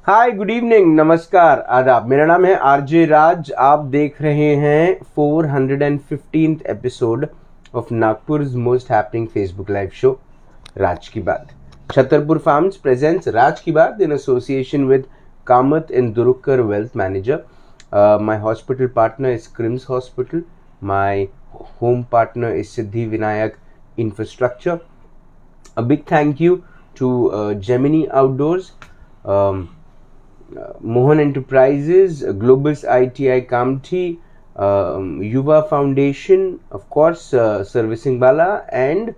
हाय, good evening, नमस्कार, आदाब। मेरा नाम है आरजे राज। आप देख रहे हैं 415th episode of Nagpur's most happening Facebook live show Raj की बात। छतरपुर फार्म्स प्रेजेंट्स राज की बात in association with Kamath and Durukar Wealth Manager. My hospital partner is Crims Hospital. My home partner is Siddhi Vinayak Infrastructure. A big thank you to Gemini Outdoors, Mohan Enterprises, Globus ITI Kamti, Yuva Foundation, of course, Servicing Bala, and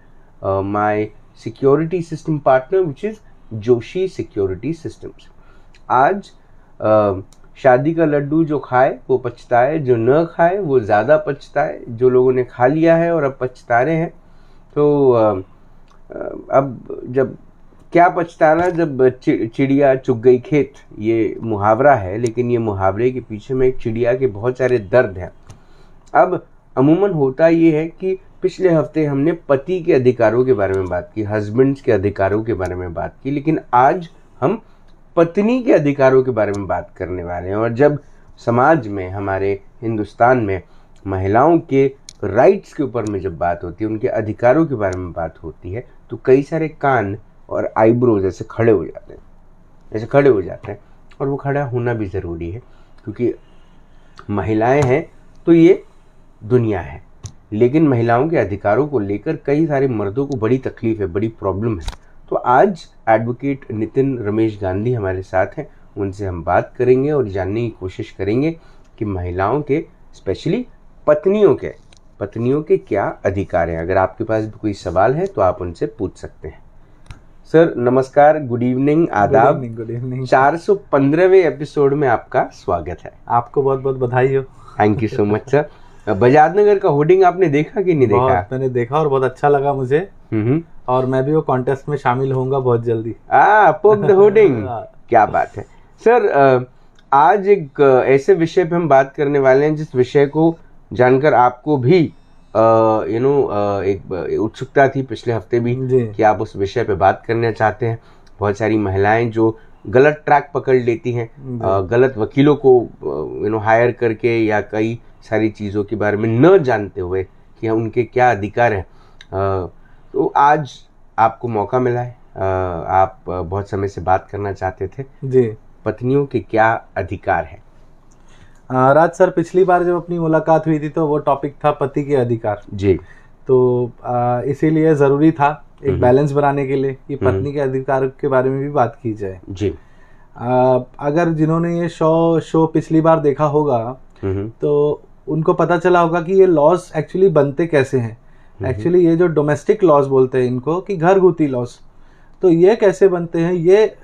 my security system partner, which is Joshi Security Systems. आज शादी का लड्डू जो खाए वो पछताए, जो न खाए वो ज़्यादा पछताए। जो लोगों ने खा लिया है और अब पछता रहे हैं, तो अब जब क्या पछताना, जब चिड़िया चुग गई खेत, ये मुहावरा है, लेकिन ये मुहावरे के पीछे में एक चिड़िया के बहुत सारे दर्द हैं। अब अमूमन होता ये है कि पिछले हफ्ते हमने पति के अधिकारों के बारे में बात की, हस्बैंड्स के अधिकारों के बारे में बात की, लेकिन आज हम पत्नी के अधिकारों के बारे में बात करने वाले हैं। और जब समाज में, हमारे हिंदुस्तान में महिलाओं के राइट्स के ऊपर में जब बात होती है, उनके अधिकारों के बारे में बात होती है, तो कई सारे कान और आईब्रोज ऐसे खड़े हो जाते हैं, और वो खड़ा होना भी ज़रूरी है, क्योंकि महिलाएं हैं तो ये दुनिया है। लेकिन महिलाओं के अधिकारों को लेकर कई सारे मर्दों को बड़ी तकलीफ है, बड़ी प्रॉब्लम है। तो आज एडवोकेट नितिन रमेश गांधी हमारे साथ हैं, उनसे हम बात करेंगे और जानने की कोशिश करेंगे कि महिलाओं के, स्पेशली पत्नियों के क्या अधिकार हैं। अगर आपके पास भी कोई सवाल है तो आप उनसे पूछ सकते हैं। सर नमस्कार, गुड इवनिंग, आदाब। Good evening. 415वें एपिसोड में आपका स्वागत है। आपको बहुत बहुत बधाई हो। Thank you so much sir. Bajaj Nagar का होर्डिंग आपने देखा कि नहीं देखा? मैंने देखा और बहुत अच्छा लगा मुझे, और मैं भी वो कॉन्टेस्ट में शामिल होऊंगा बहुत जल्दी। पोक द होर्डिंग। क्या बात है सर। आज एक ऐसे विषय पे हम बात करने वाले हैं जिस विषय को जानकर आपको भी एक उत्सुकता थी पिछले हफ्ते भी कि आप उस विषय पे बात करना चाहते हैं। बहुत सारी महिलाएं जो गलत ट्रैक पकड़ लेती हैं, गलत वकीलों को हायर करके, या कई सारी चीज़ों के बारे में न जानते हुए कि उनके क्या अधिकार हैं। तो आज आपको मौका मिला है, आप बहुत समय से बात करना चाहते थे जी, पत्नियों के क्या अधिकार हैं। राज सर, पिछली बार जब अपनी मुलाकात हुई थी तो वो टॉपिक था पति के अधिकार जी। तो इसीलिए ज़रूरी था एक बैलेंस बनाने के लिए कि पत्नी के अधिकार के बारे में भी बात की जाए जी। अगर जिन्होंने ये शो पिछली बार देखा होगा तो उनको पता चला होगा कि ये लॉज एक्चुअली बनते कैसे हैं। एक्चुअली ये जो डोमेस्टिक लॉज बोलते हैं इनको, कि घरगुती लॉज, तो ये कैसे बनते हैं, ये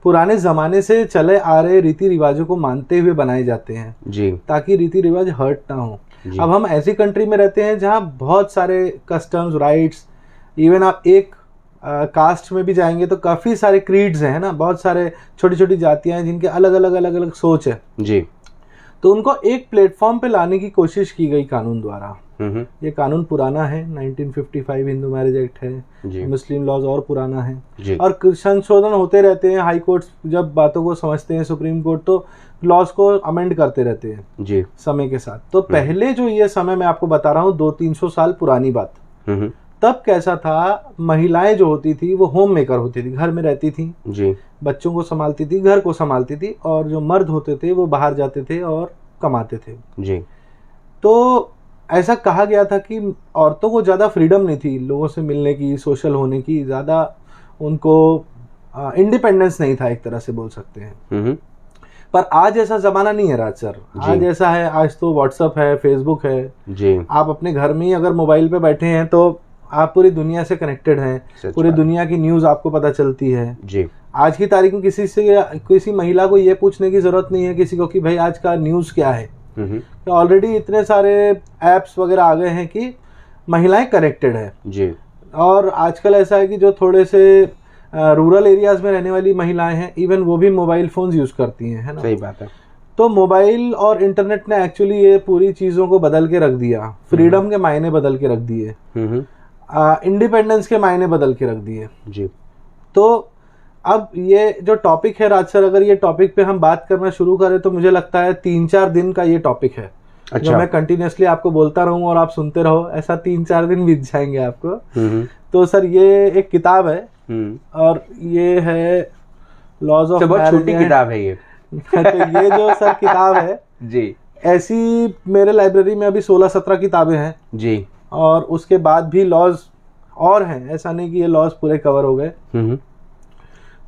पुराने ज़माने से चले आ रहे रीति रिवाजों को मानते हुए बनाए जाते हैं जी, ताकि रीति रिवाज हर्ट ना हो। अब हम ऐसी कंट्री में रहते हैं जहाँ बहुत सारे कस्टम्स, राइट्स, इवन आप एक कास्ट में भी जाएंगे तो काफ़ी सारे क्रीड्स हैं ना, बहुत सारे छोटी छोटी जातियाँ हैं जिनके अलग अलग सोच है जी। तो उनको एक प्लेटफॉर्म पे लाने की कोशिश की गई कानून द्वारा। ये कानून पुराना है, 1955 हिंदू मैरिज एक्ट है, मुस्लिम लॉज और पुराना है, और संशोधन होते रहते हैं। हाई कोर्ट जब बातों को समझते हैं, सुप्रीम कोर्ट तो लॉज को अमेंड करते रहते हैं जी समय के साथ। तो पहले जो ये समय मैं आपको बता रहा हूँ 200-300 साल पुरानी बात, तब कैसा था, महिलाएं जो होती थी वो होम मेकर होती थी, घर में रहती थी जी, बच्चों को संभालती थी, घर को संभालती थी, और जो मर्द होते थे वो बाहर जाते थे और कमाते थे जी। तो ऐसा कहा गया था कि औरतों को ज़्यादा फ्रीडम नहीं थी लोगों से मिलने की, सोशल होने की, ज़्यादा उनको इंडिपेंडेंस नहीं था, एक तरह से बोल सकते हैं। पर आज ऐसा ज़माना नहीं है राज सर। आज ऐसा है, आज तो व्हाट्सअप है, फेसबुक है जी। आप अपने घर में ही अगर मोबाइल पे बैठे हैं तो आप पूरी दुनिया से कनेक्टेड हैं, पूरी दुनिया की न्यूज़ आपको पता चलती है जी। आज की तारीख में किसी महिला को ये पूछने की ज़रूरत नहीं है किसी को कि भाई आज का न्यूज़ क्या है। तो ऑलरेडी इतने सारे एप्स वगैरह आ गए हैं कि महिलाएं कनेक्टेड है जी। और आजकल ऐसा है कि जो थोड़े से रूरल एरियाज में रहने वाली महिलाएं हैं, इवन वो भी मोबाइल फोन्स यूज करती हैं, है ना। सही बात है। तो मोबाइल और इंटरनेट ने एक्चुअली ये पूरी चीज़ों को बदल के रख दिया। फ्रीडम के मायने बदल के रख दिए, इंडिपेंडेंस के मायने बदल के रख दिए जी। तो अब ये जो टॉपिक है राज सर, अगर ये टॉपिक पे हम बात करना शुरू करें तो मुझे लगता है 3-4 दिन का ये टॉपिक है। अच्छा। जो मैं कंटिन्यूसली आपको बोलता रहूं और आप सुनते रहो, ऐसा 3-4 दिन बीत जाएंगे आपको। तो सर ये एक किताब है और ये है लॉज ऑफ मैरिज। छोटी किताब है ये। तो ये जो सर किताब है जी, ऐसी मेरे लाइब्रेरी में अभी 16-17 किताबें हैं जी, और उसके बाद भी लॉज और हैं, ऐसा नहीं कि ये लॉज पूरे कवर हो गए।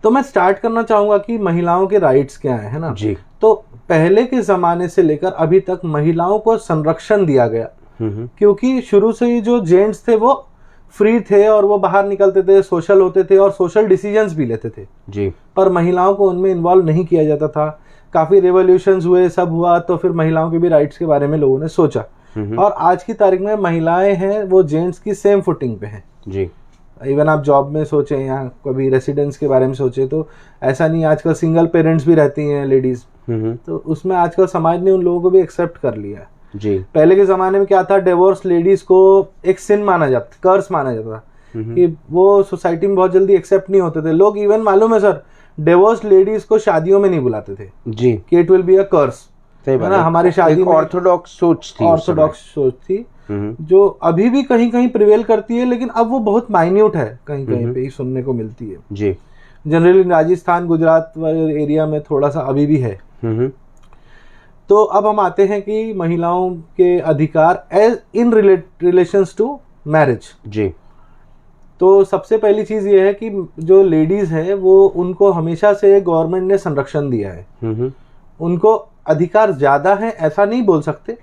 तो मैं स्टार्ट करना चाहूंगा कि महिलाओं के राइट्स क्या है ना जी। तो पहले के जमाने से लेकर अभी तक महिलाओं को संरक्षण दिया गया, क्योंकि शुरू से ही जो जेंट्स थे वो फ्री थे और वो बाहर निकलते थे, सोशल होते थे और सोशल डिसीजंस भी लेते थे जी, पर महिलाओं को उनमें इन्वॉल्व नहीं किया जाता था। काफी रेवोल्यूशंस हुए, सब हुआ, तो फिर महिलाओं के भी राइट्स के बारे में लोगों ने सोचा, और आज की तारीख में महिलाएं हैं वो जेंट्स की सेम फुटिंग पे हैं जी। इवन आप जॉब में सोचें या कभी रेसिडेंस के बारे में सोचे तो ऐसा नहीं, आजकल सिंगल पेरेंट्स भी रहती हैं लेडीज, तो उसमें आजकल समाज ने उन लोगों को भी एक्सेप्ट कर लिया जी। पहले के जमाने में क्या था, डिवोर्स लेडीज को एक सिन माना जाता, कर्स माना जाता था कि वो सोसाइटी में बहुत जल्दी एक्सेप्ट नहीं होते थे लोग। इवन मालूम है सर, डिवोर्स लेडीज को शादियों में नहीं बुलाते थे जी, कि इट विल बी अ कर्स, है ना। हमारी शादी में ऑर्थोडॉक्स सोच थी जो अभी भी कहीं कहीं प्रिवेल करती है, लेकिन अब वो बहुत माइन्यूट है, कहीं कहीं पे ही सुनने को मिलती है जी। जनरली राजस्थान गुजरात वाले एरिया में थोड़ा सा अभी भी है। तो अब हम आते हैं कि महिलाओं के अधिकार as in relations to marriage जी। तो सबसे पहली चीज ये है कि जो लेडीज है वो, उनको हमेशा से गवर्नमेंट ने संरक्षण दिया है। उनको अधिकार ज्यादा है ऐसा नहीं बोल सकते,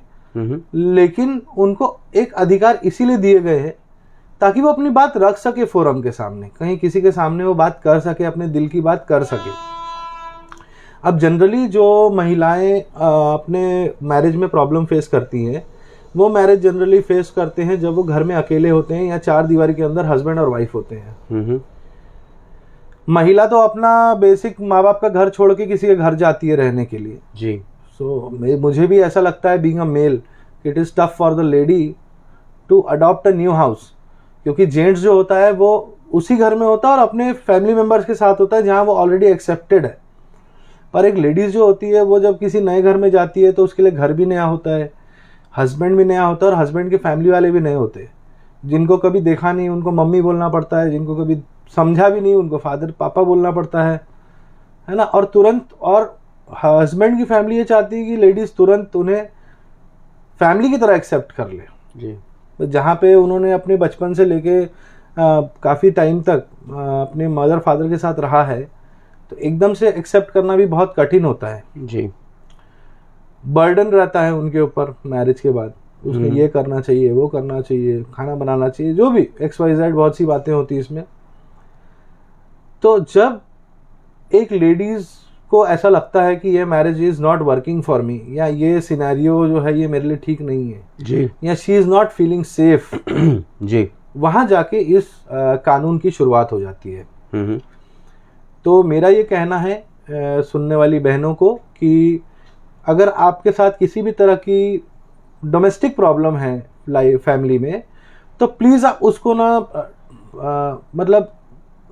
लेकिन उनको एक अधिकार इसीलिए दिए गए हैं ताकि वो अपनी बात रख सके फोरम के सामने, कहीं किसी के सामने वो बात कर सके, अपने दिल की बात कर सके। अब जनरली जो महिलाएं अपने मैरिज में प्रॉब्लम फेस करती हैं, वो मैरिज जनरली फेस करते हैं जब वो घर में अकेले होते हैं या 4 दीवारी के अंदर हस्बैंड और वाइफ होते हैं। महिला तो अपना बेसिक माँ बाप का घर छोड़ के किसी के घर जाती है रहने के लिए जी। सो मुझे भी ऐसा लगता है, being a male, it is tough for the lady to adopt a new house, क्योंकि जेंट्स जो होता है वो उसी घर में होता है और अपने फैमिली मेंबर्स के साथ होता है जहाँ वो ऑलरेडी एक्सेप्टेड है। पर एक लेडीज जो होती है वो जब किसी नए घर में जाती है तो उसके लिए घर भी नया होता है, हस्बैंड भी नया होता है, और हस्बैंड के फैमिली वाले भी नए होते हैं। जिनको कभी देखा नहीं उनको मम्मी बोलना पड़ता है, जिनको कभी समझा भी नहीं उनको फादर पापा बोलना पड़ता है ना। और तुरंत, और हस्बैंड की फैमिली ये चाहती है कि लेडीज तुरंत उन्हें फैमिली की तरह एक्सेप्ट कर ले जी। तो जहाँ पे उन्होंने अपने बचपन से लेके काफ़ी टाइम तक अपने मदर फादर के साथ रहा है, तो एकदम से एक्सेप्ट करना भी बहुत कठिन होता है जी। बर्डन रहता है उनके ऊपर मैरिज के बाद, उसमें ये करना चाहिए, वो करना चाहिए, खाना बनाना चाहिए, जो भी XYZ बहुत सी बातें होती है इसमें। तो जब एक लेडीज को ऐसा लगता है कि ये marriage is not working for me, या ये सिनेरियो जो है ये मेरे लिए ठीक नहीं है जी, या she is not feeling safe जी, वहां जाके इस कानून की शुरुआत हो जाती है। तो मेरा ये कहना है सुनने वाली बहनों को कि अगर आपके साथ किसी भी तरह की डोमेस्टिक प्रॉब्लम है लाइफ फैमिली में, तो प्लीज आप उसको ना मतलब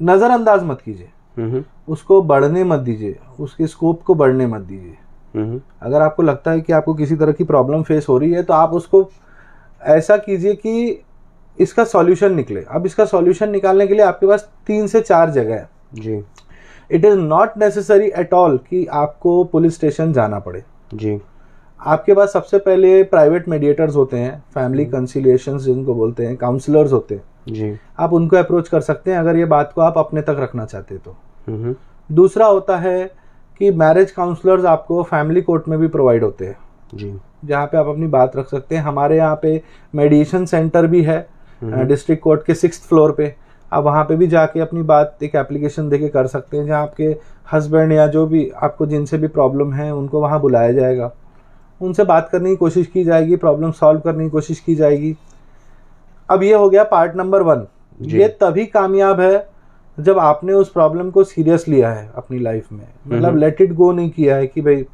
नजरअंदाज मत कीजिए, उसको बढ़ने मत दीजिए, उसके स्कोप को बढ़ने मत दीजिए। अगर आपको लगता है कि आपको किसी तरह की प्रॉब्लम फेस हो रही है तो आप उसको ऐसा कीजिए कि इसका सॉल्यूशन निकले। अब इसका सॉल्यूशन निकालने के लिए आपके पास 3 से 4 जगह है जी। It is not necessary at all कि आपको पुलिस स्टेशन जाना पड़े जी। आपके पास सबसे पहले प्राइवेट मीडिएटर्स होते हैं, फैमिली कंसिलिएशंस जिनको बोलते हैं, काउंसलर्स होते हैं जी। आप उनको अप्रोच कर सकते हैं अगर ये बात को आप अपने तक रखना चाहते हैं तो। दूसरा होता है कि मैरिज काउंसलर्स आपको फैमिली कोर्ट में भी प्रोवाइड होते हैं जी, जहाँ पे आप अपनी बात रख सकते हैं। हमारे यहाँ पे मेडिएशन सेंटर भी है डिस्ट्रिक्ट कोर्ट के 6th फ्लोर पे। आप वहाँ पे भी जाके अपनी बात एक एप्लीकेशन देके कर सकते हैं, जहाँ आपके हस्बैंड या जो भी आपको जिनसे भी प्रॉब्लम है उनको वहाँ बुलाया जाएगा, उनसे बात करने की कोशिश की जाएगी, प्रॉब्लम सॉल्व करने की कोशिश की जाएगी। अब ये हो गया पार्ट नंबर 1। ये तभी कामयाब है जब आपने उस प्रॉब्लम को सीरियस लिया है अपनी लाइफ में, मतलब लेट इट गो नहीं किया है कि भाई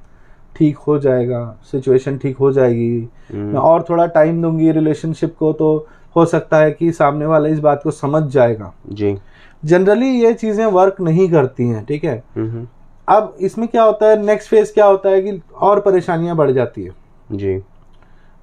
ठीक हो जाएगा, सिचुएशन ठीक हो जाएगी, मैं और थोड़ा टाइम दूंगी रिलेशनशिप को तो हो सकता है कि सामने वाला इस बात को समझ जाएगा जी। जनरली ये चीजें वर्क नहीं करती हैं, ठीक है। अब इसमें क्या होता है, नेक्स्ट फेज क्या होता है कि और परेशानियां बढ़ जाती है जी।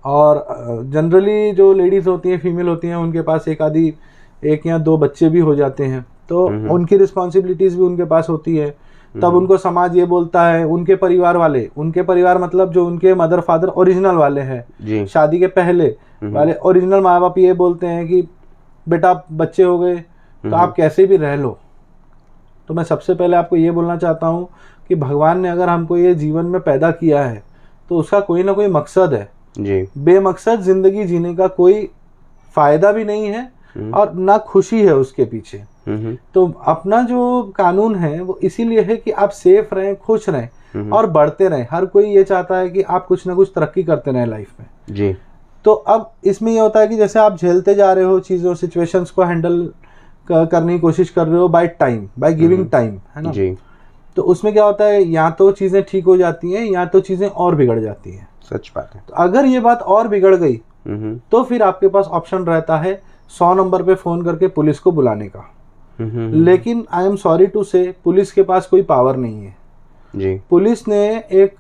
और जनरली जो लेडीज होती हैं, फीमेल होती हैं, उनके पास एक या दो बच्चे भी हो जाते हैं, तो उनकी रिस्पॉन्सिबिलिटीज भी उनके पास होती है। तब उनको समाज ये बोलता है, उनके परिवार वाले, उनके परिवार मतलब जो उनके मदर फादर ओरिजिनल वाले हैं, शादी के पहले वाले ओरिजिनल माँ बाप ये बोलते हैं कि बेटा बच्चे हो गए तो आप कैसे भी रह लो। तो मैं सबसे पहले आपको ये बोलना चाहता हूँ कि भगवान ने अगर हमको ये जीवन में पैदा किया है तो उसका कोई ना कोई मकसद है जी। बेमकसद जिंदगी जीने का कोई फायदा भी नहीं है और ना खुशी है उसके पीछे। तो अपना जो कानून है वो इसीलिए है कि आप सेफ रहें, खुश रहें और बढ़ते रहें। हर कोई ये चाहता है कि आप कुछ ना कुछ तरक्की करते रहें लाइफ में जी। तो अब इसमें ये होता है कि जैसे आप झेलते जा रहे हो चीजों, सिचुएशंस को हैंडल करने की कोशिश कर रहे हो बाय गिविंग टाइम, है ना जी। तो उसमें क्या होता है, या तो चीजें ठीक हो जाती हैं या तो चीजें और बिगड़ जाती हैं। सच बात है। तो अगर ये बात और बिगड़ गई तो फिर आपके पास ऑप्शन रहता है 100 नंबर पे फोन करके पुलिस को बुलाने का। लेकिन आई एम सॉरी टू से पुलिस के पास कोई पावर नहीं है जी। पुलिस ने एक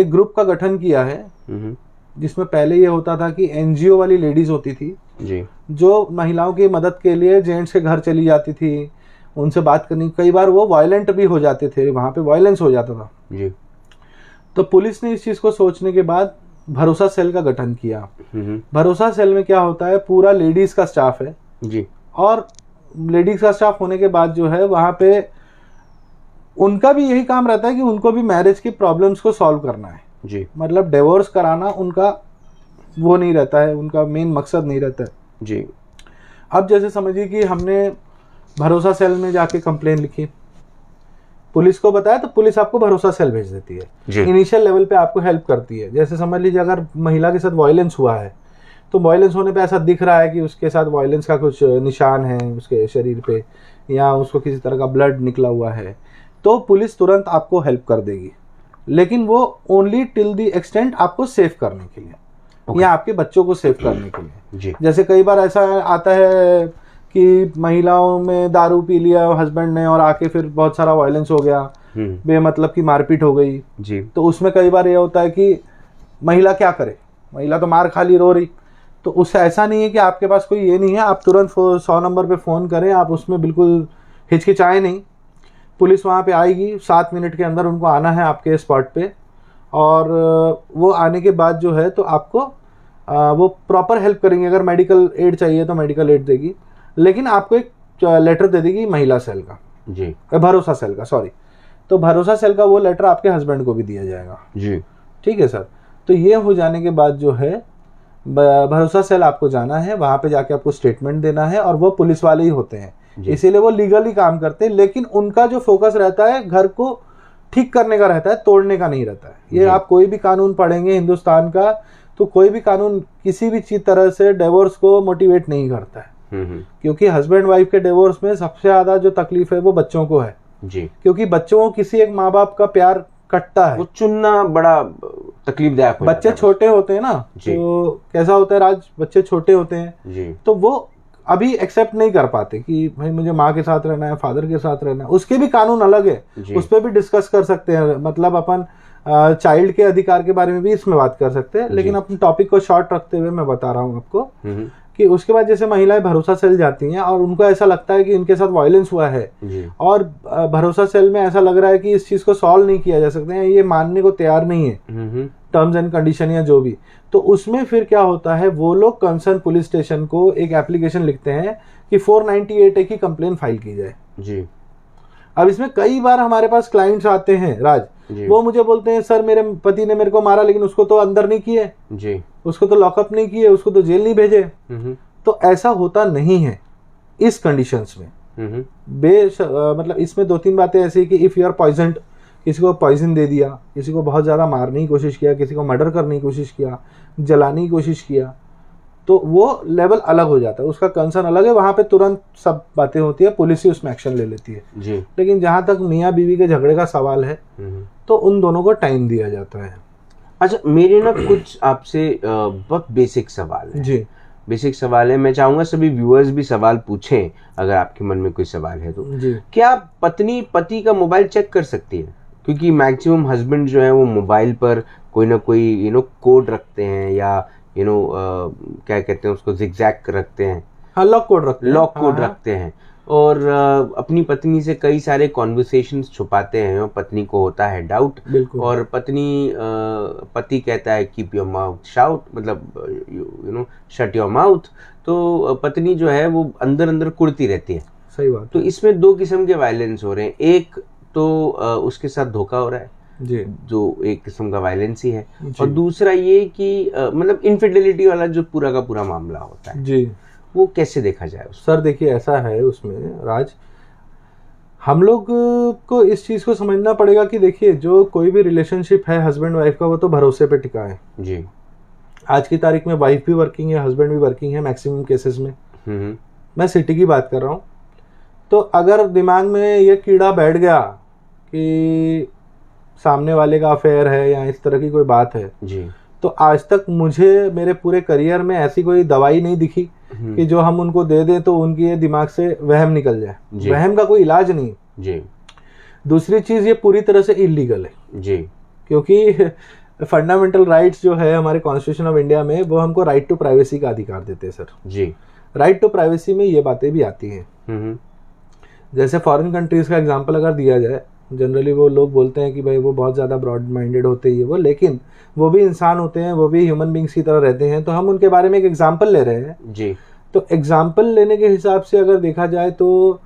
ग्रुप का गठन किया है जिसमें पहले ये होता था कि एनजीओ वाली लेडीज होती थी जी, जो महिलाओं की मदद के लिए जेंट्स के घर चली जाती थी, उनसे बात करनी। कई बार वो वायलेंट भी हो जाते थे, वहां पे वायलेंस हो जाता था जी। तो पुलिस ने इस चीज को सोचने के बाद भरोसा सेल का गठन किया। भरोसा सेल में क्या होता है, पूरा लेडीज का स्टाफ है जी। और लेडीज का स्टाफ होने के बाद जो है वहां पे उनका भी यही काम रहता है कि उनको भी मैरिज की प्रॉब्लम्स को सॉल्व करना है जी। मतलब डिवोर्स कराना उनका वो नहीं रहता है, उनका मेन मकसद नहीं रहता है जी। अब जैसे समझिए कि हमने भरोसा सेल में जाके कंप्लेन लिखी, पुलिस को बताया, तो पुलिस आपको भरोसा सेल भेज देती है। इनिशियल लेवल पे आपको हेल्प करती है। जैसे समझ लीजिए अगर महिला के साथ वायलेंस हुआ है तो वायलेंस होने पे ऐसा दिख रहा है कि उसके साथ वायलेंस का कुछ निशान है उसके शरीर पे, या उसको किसी तरह का ब्लड निकला हुआ है, तो पुलिस तुरंत आपको हेल्प कर देगी। लेकिन वो ओनली टिल दी एक्सटेंट आपको सेव करने के लिए या आपके बच्चों को सेव करने के लिए जी। जैसे कई बार ऐसा आता है कि महिलाओं में दारू पी लिया हस्बैंड ने और आके फिर बहुत सारा वायलेंस हो गया, बेमतलब की मारपीट हो गई जी। तो उसमें कई बार ये होता है कि महिला क्या करे, महिला तो मार खा ली, रो रही, तो उससे ऐसा नहीं है कि आपके पास कोई ये नहीं है, आप तुरंत 100 नंबर पे फ़ोन करें, आप उसमें बिल्कुल हिचकिचाएं नहीं। पुलिस वहाँ पे आएगी, 7 मिनट के अंदर उनको आना है आपके स्पॉट पे, और वो आने के बाद जो है तो आपको वो प्रॉपर हेल्प करेंगे। अगर मेडिकल एड चाहिए तो मेडिकल एड देगी, लेकिन आपको एक लेटर दे देगी महिला सेल का जी, भरोसा सेल का, सॉरी। तो भरोसा सेल का वो लेटर आपके हस्बैंड को भी दिया जाएगा जी, ठीक है सर। तो ये हो जाने के बाद जो है भरोसा सेल आपको जाना है, वहां पे जाके आपको स्टेटमेंट देना है, और वो पुलिस वाले ही होते हैं, इसीलिए वो लीगली काम करते हैं। लेकिन उनका जो फोकस रहता है घर को ठीक करने का रहता है, तोड़ने का नहीं रहता है। ये आप कोई भी कानून पढ़ेंगे हिंदुस्तान का, तो कोई भी कानून किसी भी चीज तरह से डिवोर्स को मोटिवेट नहीं करता है, क्योंकि हस्बैंड वाइफ के डिवोर्स में सबसे ज्यादा जो तकलीफ है वो बच्चों को है जी। क्योंकि बच्चों को किसी एक माँ बाप का प्यार कटता है, वो चुनना बड़ा तकलीफदायक हो बच्चे छोटे होते हैं ना, तो कैसा होता है राज, बच्चे छोटे होते हैं जी, तो वो अभी एक्सेप्ट नहीं कर पाते कि भाई मुझे माँ के साथ रहना है, फादर के साथ रहना है। उसके भी कानून अलग है, उस पर भी डिस्कस कर सकते हैं, मतलब अपन चाइल्ड के अधिकार के बारे में भी इसमें बात कर सकते हैं। लेकिन अपने टॉपिक को शॉर्ट रखते हुए मैं बता रहा हूँ आपको कि उसके बाद जैसे महिलाएं भरोसा सेल जाती हैं और उनको ऐसा लगता है कि इनके साथ वायलेंस हुआ है और भरोसा सेल में ऐसा लग रहा है कि इस चीज को सॉल्व नहीं किया जा सकता है, ये मानने को तैयार नहीं है टर्म्स एंड कंडीशन या जो भी, तो उसमें फिर क्या होता है, वो लोग कंसर्न पुलिस स्टेशन को एक एप्लीकेशन लिखते हैं कि 498A की कंप्लेन फाइल की जाए जी। अब इसमें कई बार हमारे पास क्लाइंट्स आते हैं राज, वो मुझे बोलते हैं सर मेरे पति ने मेरे को मारा लेकिन उसको तो अंदर नहीं किए जी, उसको तो लॉकअप नहीं किए, उसको तो जेल नहीं भेजे। तो ऐसा होता नहीं है इस कंडीशंस में। मतलब इसमें 2-3 बातें ऐसी कि इफ यू आर पॉइजन्ड, किसी को पॉइजन दे दिया, किसी को बहुत ज्यादा मारने की कोशिश किया, किसी को मर्डर करने की कोशिश किया, जलाने की कोशिश किया, तो वो लेवल अलग हो जाता है, उसका कंसर्न अलग है, वहां पे तुरंत सब बातें होती है, पुलिस ही उसमें एक्शन ले लेती है जी। लेकिन जहां तक मियाँ बीवी के झगड़े का सवाल है तो उन दोनों को टाइम दिया जाता है। अच्छा, मेरे ना कुछ आपसे बहुत बेसिक सवाल है जी। बेसिक सवाल है। मैं चाहूंगा सभी व्यूअर्स भी सवाल पूछें अगर आपके मन में कोई सवाल है तो। क्या पत्नी पति का मोबाइल चेक कर सकती है? क्योंकि मैक्सिमम हस्बैंड जो है वो मोबाइल पर कोई ना कोई कोड रखते हैं या क्या कहते हैं उसको, जिगजैग रखते हैं, हाँ, लॉक कोड रखते हैं और अपनी पत्नी से कई सारे कॉन्वर्सेशंस छुपाते हैं और पत्नी को होता है डाउट, और पति कहता है कीप योर माउथ शाउट, मतलब शट योर माउथ। तो पत्नी जो है वो अंदर अंदर कुड़ती रहती है। सही बात। तो इसमें दो किस्म के वायलेंस हो रहे हैं। एक तो उसके साथ धोखा हो रहा है जी, जो एक किस्म का वायलेंस ही है, और दूसरा ये कि मतलब इनफिडेलिटी वाला जो पूरा का पूरा मामला होता है जी, वो कैसे देखा जाए? सर देखिए, ऐसा है उसमें राज, हम लोग को इस चीज को समझना पड़ेगा कि देखिए जो कोई भी रिलेशनशिप है हस्बैंड वाइफ का, वो तो भरोसे पे टिका है जी। आज की तारीख में वाइफ भी वर्किंग है, हस्बैंड भी वर्किंग है मैक्सिमम केसेस में। मैं सिटी की बात कर रहा हूँ। तो अगर दिमाग में ये कीड़ा बैठ गया कि सामने वाले का अफेयर है या इस तरह की कोई बात है जी, तो आज तक मुझे मेरे पूरे करियर में ऐसी कोई दवाई नहीं दिखी कि जो हम उनको दे दें तो उनकी ये दिमाग से वहम निकल जाए। वहम का कोई इलाज नहीं जी। दूसरी चीज, ये पूरी तरह से इलीगल है जी, क्योंकि फंडामेंटल राइट्स जो है हमारे कॉन्स्टिट्यूशन ऑफ इंडिया में, वो हमको राइट टू प्राइवेसी का अधिकार देते हैं सर जी। राइट टू प्राइवेसी में ये बातें भी आती हैं। जैसे फॉरेन कंट्रीज का एग्जांपल अगर दिया जाए, जनरली वो लोग बोलते हैं कि भाई वो बहुत ज़्यादा ब्रॉड माइंडेड होते हैं वो, लेकिन वो भी इंसान होते हैं, वो भी ह्यूमन बींग्स की तरह रहते हैं। तो हम उनके बारे में एक एग्जांपल ले रहे हैं जी। तो एग्जांपल लेने के हिसाब से अगर देखा जाए तो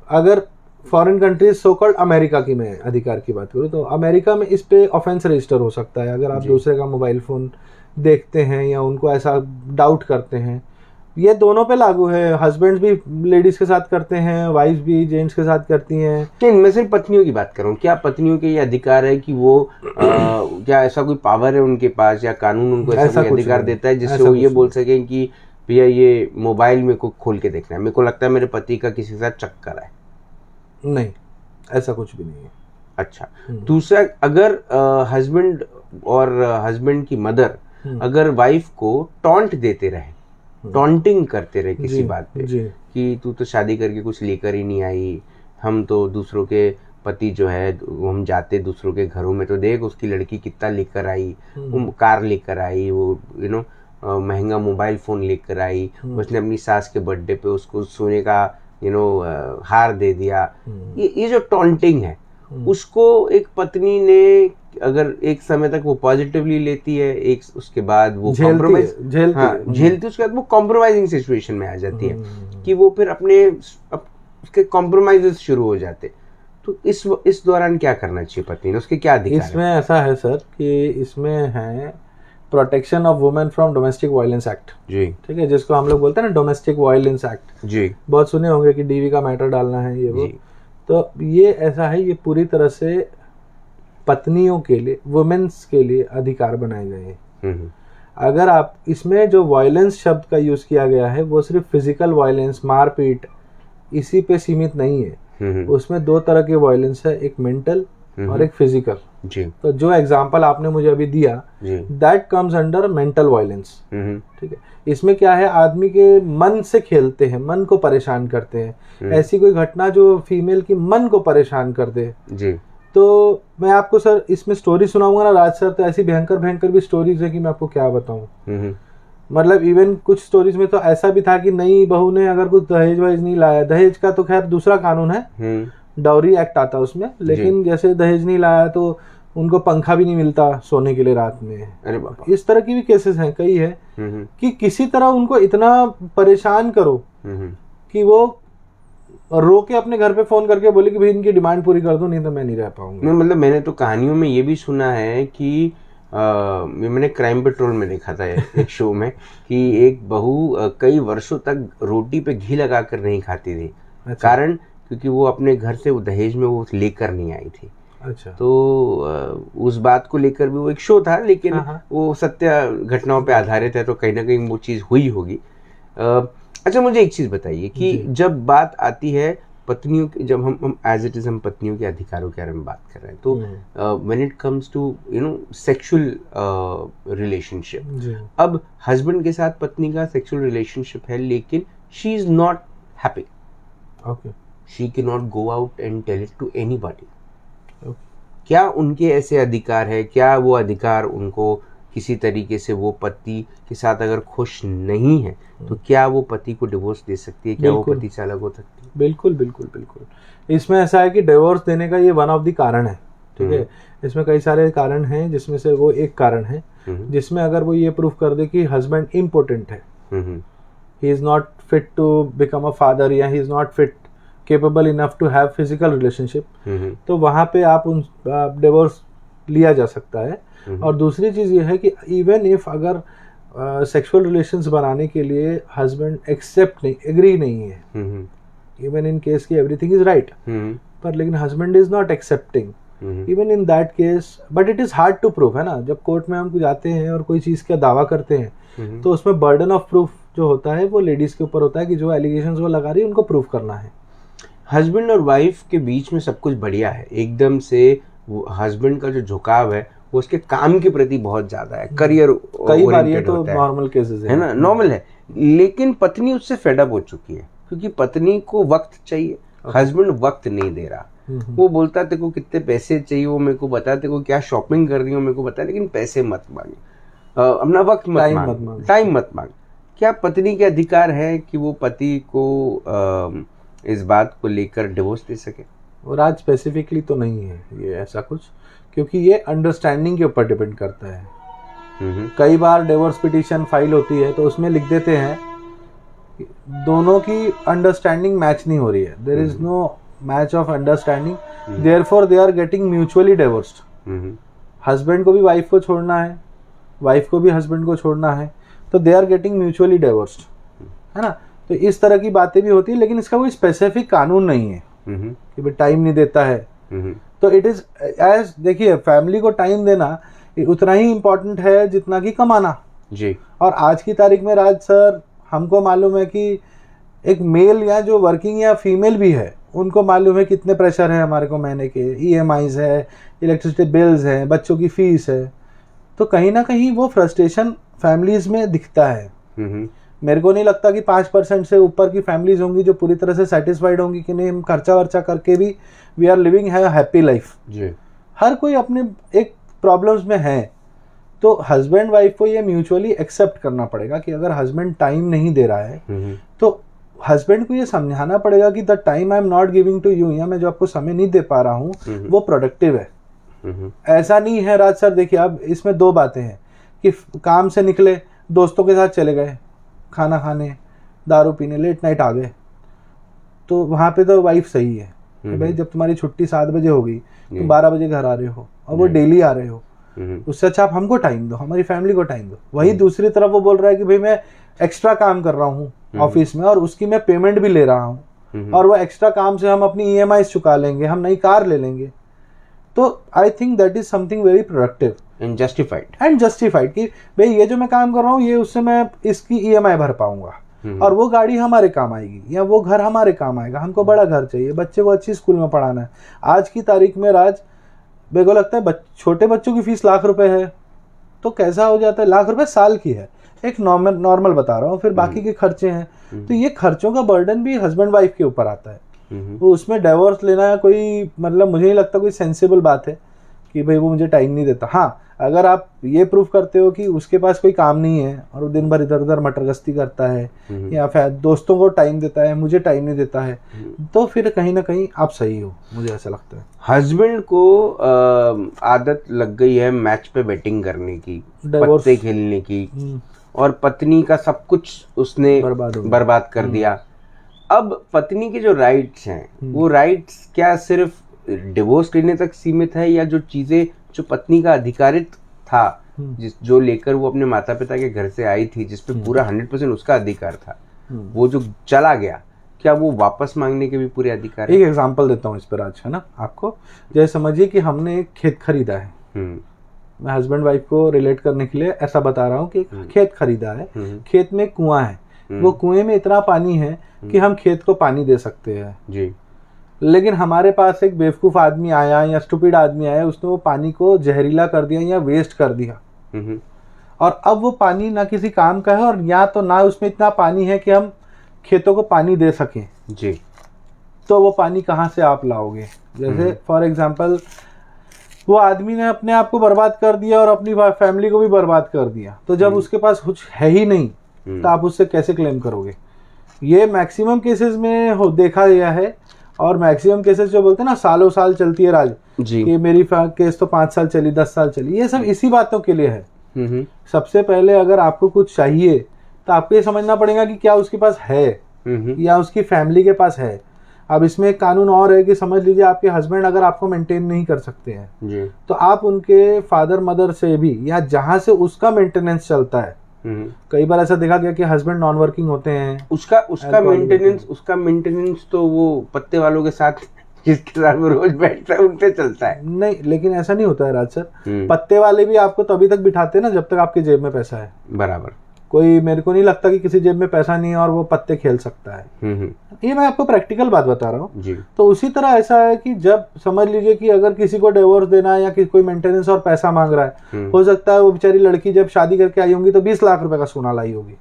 अगर foreign countries so called America की मैं अधिकार की बात करूँ तो अमेरिका में इस पे ऑफेंस रजिस्टर हो सकता है अगर आप दूसरे का मोबाइल फ़ोन देखते हैं या उनको ऐसा डाउट करते हैं। ये दोनों पे लागू है, हस्बैंड्स भी लेडीज के साथ करते हैं, वाइफ भी जेंट्स के साथ करती हैं। नहीं, मैं सिर्फ पत्नियों की बात कर रहा हूँ। क्या पत्नियों के ये अधिकार है कि वो क्या ऐसा कोई पावर है उनके पास या कानून उनको ऐसा कोई अधिकार देता है जिससे वो ये बोल सके कि भैया ये मोबाइल मेरे को खोल के देखना है, मेरे को लगता है मेरे पति का किसी के साथ चक्कर है? नहीं, ऐसा कुछ भी नहीं है। अच्छा, दूसरा, अगर हस्बैंड और हस्बैंड की मदर अगर वाइफ को टॉन्ट देते रहे, टॉन्टिंग करते रहे किसी बात पे कि तू तो शादी करके कुछ लेकर ही नहीं आई, हम तो दूसरों के पति जो है हम जाते दूसरों के घरों में तो देख उसकी लड़की कितना लेकर आई, वो कार लेकर आई, वो महंगा मोबाइल फोन लेकर आई, उसने अपनी सास के बर्थडे पे उसको सोने का हार दे दिया। ये जो टॉन्टिंग है उसको एक पत्नी ने अगर एक समय तक वो पॉजिटिवली लेती है, एक उसके बाद वो झेलती उसके बाद वो कॉम्प्रोमाइजिंग सिचुएशन में आ जाती है कि वो फिर उसके कॉम्प्रोमाइजेस शुरू हो जाते। तो इस दौरान क्या करना चाहिए पत्नी ने, उसके क्या अधिकार इसमें है? ऐसा है सर कि इसमें है protection of women from domestic violence act जी, ठीक है, जिसको हम लोग बोलते हैं ना डोमेस्टिक वायलेंस एक्ट जी। बहुत सुने होंगे कि डीवी का मैटर डालना है ये वो। तो ये ऐसा है, ये पूरी तरह से पत्नियों के लिए, वुमेन्स के लिए अधिकार बनाए गए हैं। अगर आप इसमें जो वायलेंस शब्द का यूज किया गया है वो सिर्फ फिजिकल वायलेंस, मारपीट इसी पे सीमित नहीं है। उसमें दो तरह के वायलेंस है, एक मेंटल और एक फिजिकल जी। तो जो एग्जांपल आपने मुझे अभी दिया that comes under mental violence, ठीक है। इसमें क्या है, आदमी के मन से खेलते हैं, मन को परेशान करते हैं, ऐसी कोई घटना जो फीमेल की मन को परेशान कर दे जी। तो मैं आपको सर इसमें स्टोरी सुनाऊंगा ना राज सर, तो ऐसी भयंकर भी स्टोरीज है कि मैं आपको क्या बताऊं। मतलब इवन कुछ स्टोरीज में तो ऐसा भी था कि नई बहू ने अगर कुछ दहेज वहेज नहीं लाया, दहेज का तो खैर दूसरा कानून है, डाउरी एक्ट आता उसमें, लेकिन जैसे दहेज नहीं लाया तो उनको पंखा भी नहीं मिलता सोने के लिए रात में। अरे बाबा, इस तरह की भी केसेस हैं, कई है कि किसी तरह उनको इतना परेशान करो कि वो रो के अपने घर पे फोन करके बोले कि भाई इनकी डिमांड पूरी कर दो, नहीं तो मैं नहीं रह पाऊंगा। मतलब मैंने तो कहानियों में ये भी सुना है कि मैंने क्राइम पेट्रोल में देखा था एक शो में कि एक बहू कई वर्षों तक रोटी पे घी लगा कर नहीं खाती थी। अच्छा। कारण क्योंकि वो अपने घर से वो दहेज में वो लेकर नहीं आई थी। अच्छा। तो उस बात को लेकर भी वो एक शो था, लेकिन वो सत्य घटनाओं पे आधारित है, तो कहीं ना कहीं वो चीज़ हुई होगी। अच्छा, मुझे एक चीज़ बताइए कि जब बात आती है पत्नियों के, जब हम एज इट इज हम पत्नियों के अधिकारों के बारे में बात कर रहे हैं, तो when it comes to sexual relationship, अब हस्बैंड के साथ पत्नी का सेक्सुअल रिलेशनशिप है, लेकिन she is not happy, she can not go out and tell it to anybody. क्या उनके ऐसे अधिकार है? क्या वो अधिकार उनको किसी तरीके से, वो पति के साथ अगर खुश नहीं है तो क्या वो पति को डिवोर्स दे सकती है? क्या वो पति से अलग हो सकती है? बिल्कुल बिल्कुल बिल्कुल। इसमें ऐसा है कि डिवोर्स देने का ये वन ऑफ द कारण है, ठीक है। इसमें कई सारे कारण हैं, जिसमें से वो एक कारण है जिसमें अगर वो ये प्रूफ कर दे कि हस्बैंड इम्पोर्टेंट है, he is not fit to become a father, या he is not fit capable enough to have physical relationship, तो वहाँ पे आप उन डिवोर्स लिया जा सकता है। और दूसरी चीज ये है कि इवन इफ अगर सेक्सुअल रिलेशंस बनाने के लिए हस्बैंड एक्सेप्ट नहीं, एग्री नहीं है, इवन इन केस की एवरीथिंग इज राइट, पर लेकिन husband is not accepting, even in that case, but it is hard to prove, है ना। जब कोर्ट में हम जाते हैं और कोई चीज का दावा करते हैं तो उसमें बर्डन ऑफ प्रूफ जो होता है वो लेडीज के ऊपर होता है कि जो एलिगेशंस वो लगा रही है उनको प्रूव करना है। हस्बैंड और वाइफ के बीच में सब कुछ बढ़िया है, एकदम से हस्बैंड का जो झुकाव है वो उसके काम के प्रति बहुत ज्यादा है, करियर कई बार ये तो नॉर्मल केसेस है ना, नॉर्मल है, लेकिन पत्नी उससे फेड अप हो चुकी है क्योंकि पत्नी को वक्त चाहिए, हस्बैंड वक्त नहीं दे रहा। वो बोलता तेरे को कितने पैसे चाहिए वो मेरे को बता, तेरे को क्या शॉपिंग कर रही हो मेरे को बता, लेकिन पैसे मत मांगे, अपना वक्त मत मांग, टाइम मत मांग। क्या पत्नी के अधिकार है कि वो पति को इस बात को लेकर डिवोर्स दे सके? और आज स्पेसिफिकली तो नहीं है ये ऐसा कुछ, क्योंकि ये अंडरस्टैंडिंग के ऊपर डिपेंड करता है। कई बार डिवोर्स पिटीशन फाइल होती है तो उसमें लिख देते हैं दोनों की अंडरस्टैंडिंग मैच नहीं हो रही है, there is no match of understanding, therefore they are getting mutually divorced. Husband को भी वाइफ को छोड़ना है, वाइफ को भी हस्बैंड को छोड़ना है, तो they are getting mutually divorced, है ना। तो इस तरह की बातें भी होती है, लेकिन इसका कोई स्पेसिफिक कानून नहीं है कि भाई टाइम नहीं देता है। तो इट इज एज, देखिए फैमिली को टाइम देना उतना ही इम्पोर्टेंट है जितना कि कमाना जी। और आज की तारीख में राज सर, हमको मालूम है कि एक मेल या जो वर्किंग या फीमेल भी है उनको मालूम है कितने प्रेशर है हमारे को महीने के, EMIs है, इलेक्ट्रिसिटी बिल्स हैं, बच्चों की फीस है, तो कहीं ना कहीं वो फ्रस्ट्रेशन फैमिलीज में दिखता है। मेरे को नहीं लगता कि 5% से ऊपर की फैमिलीज होंगी जो पूरी तरह से सेटिस्फाइड होंगी कि नहीं हम खर्चा वर्चा करके भी वी आर लिविंग है हैप्पी लाइफ। हर कोई अपने एक प्रॉब्लम्स में है, तो हस्बैंड वाइफ को ये म्यूचुअली एक्सेप्ट करना पड़ेगा कि अगर हस्बैंड टाइम नहीं दे रहा है तो हस्बैंड को ये समझाना पड़ेगा कि the time I am not giving to you, या मैं जो आपको समय नहीं दे पा रहा हूँ वो प्रोडक्टिव है। ऐसा नहीं है राज सर, देखिए अब इसमें दो बातें हैं कि काम से निकले, दोस्तों के साथ चले गए खाना खाने, दारू पीने, लेट नाइट आ गए, तो वहाँ पे तो वाइफ सही है कि भाई जब तुम्हारी छुट्टी 7 बजे होगी तुम 12 बजे घर आ रहे हो और वो डेली आ रहे हो, उससे अच्छा आप हमको टाइम दो, हमारी फैमिली को टाइम दो। वही दूसरी तरफ वो बोल रहा है कि भाई मैं एक्स्ट्रा काम कर रहा हूँ ऑफिस में और उसकी मैं पेमेंट भी ले रहा हूँ और वो एक्स्ट्रा काम से हम अपनी EMIs चुका लेंगे, हम नई कार ले लेंगे, तो I think that is something very productive and justified कि भाई ये जो मैं काम कर रहा हूँ ये उससे मैं इसकी EMI भर पाऊंगा और वो गाड़ी हमारे काम आएगी या वो घर हमारे काम आएगा, हमको बड़ा घर चाहिए, बच्चे को अच्छी स्कूल में पढ़ाना है। आज की तारीख में राज मेरे को लगता है छोटे बच्चों की फीस लाख रुपए है, तो कैसा हो जाता है, लाख रुपए साल की है, एक नॉर्मल बता रहा हूँ, फिर बाकी के खर्चे हैं, तो ये खर्चों का बर्डन भी हस्बैंड वाइफ के ऊपर आता है। तो उसमें डिवोर्स लेना कोई मतलब मुझे नहीं लगता कोई सेंसिबल बात है कि भाई वो मुझे टाइम नहीं देता। हाँ, अगर आप ये प्रूफ करते हो कि उसके पास कोई काम नहीं है और वो दिन भर इधर उधर मटरगस्ती करता है या फिर दोस्तों को टाइम देता है, मुझे टाइम नहीं देता है, तो फिर कहीं ना कहीं आप सही हो, मुझे ऐसा लगता है। हस्बैंड को आदत लग गई है मैच पे बैटिंग करने की, पत्ते खेलने की, और पत्नी का सब कुछ उसने बर्बाद कर दिया। अब पत्नी के जो राइट्स हैं वो राइट्स क्या सिर्फ डिवोर्स लेने तक सीमित है, या जो चीजें जो पत्नी का अधिकारित था जो लेकर वो अपने माता पिता के घर से आई थी, जिसपे पूरा 100% उसका अधिकार था, वो जो चला गया, क्या वो वापस मांगने के भी पूरे अधिकार है? एक एग्जांपल देता हूँ इस पर आज, है ना आपको। जैसे समझिए कि हमने एक खेत खरीदा है, मैं हस्बैंड वाइफ को रिलेट करने के लिए ऐसा बता रहा हूँ कि खेत खरीदा है, खेत में कुआं है, वो कुएं में इतना पानी है कि हम खेत को पानी दे सकते हैं जी, लेकिन हमारे पास एक बेवकूफ आदमी आया या स्टूपिड आदमी आया, उसने वो पानी को जहरीला कर दिया या वेस्ट कर दिया, और अब वो पानी ना किसी काम का है, और या तो ना उसमें इतना पानी है कि हम खेतों को पानी दे सकें जी, तो वो पानी कहाँ से आप लाओगे? जैसे फॉर एग्जाम्पल वो आदमी ने अपने आप को बर्बाद कर दिया और अपनी फैमिली को भी बर्बाद कर दिया, तो जब उसके पास कुछ है ही नहीं तो आप उससे कैसे क्लेम करोगे? ये मैक्सिमम केसेस में देखा गया है, और मैक्सिमम केसेस जो बोलते हैं ना सालों साल चलती है राज जी, कि मेरी केस तो 5 साल चली, 10 साल चली, ये सब इसी बातों के लिए है। सबसे पहले अगर आपको कुछ चाहिए तो आपको ये समझना पड़ेगा कि क्या उसके पास है या उसकी फैमिली के पास है। अब इसमें एक कानून और है कि समझ लीजिए आपके हस्बैंड अगर आपको मेंटेन नहीं कर सकते हैं जी, तो आप उनके फादर मदर से भी, या जहां से उसका मेंटेनेंस चलता है, कई बार ऐसा देखा गया कि हस्बैंड नॉन वर्किंग होते हैं, उसका मेंटेनेंस तो वो पत्ते वालों के साथ जिसके साथ वो रोज बैठता है उनसे चलता है। नहीं, लेकिन ऐसा नहीं होता है राज सर। पत्ते वाले भी आपको तभी तक बिठाते हैं ना जब तक आपकी जेब में पैसा है। बराबर। कोई, मेरे को नहीं लगता कि किसी जेब में पैसा नहीं है और वो पत्ते खेल सकता है। ये मैं आपको प्रैक्टिकल बात बता रहा हूँ। तो उसी तरह ऐसा है कि जब समझ लीजिए कि अगर किसी को डिवोर्स देना है या कोई मेंटेनेंस और पैसा मांग रहा है, हो सकता है वो बेचारी लड़की जब शादी करके आई होंगी तो 20 लाख रुपए का सोना लाई होगी,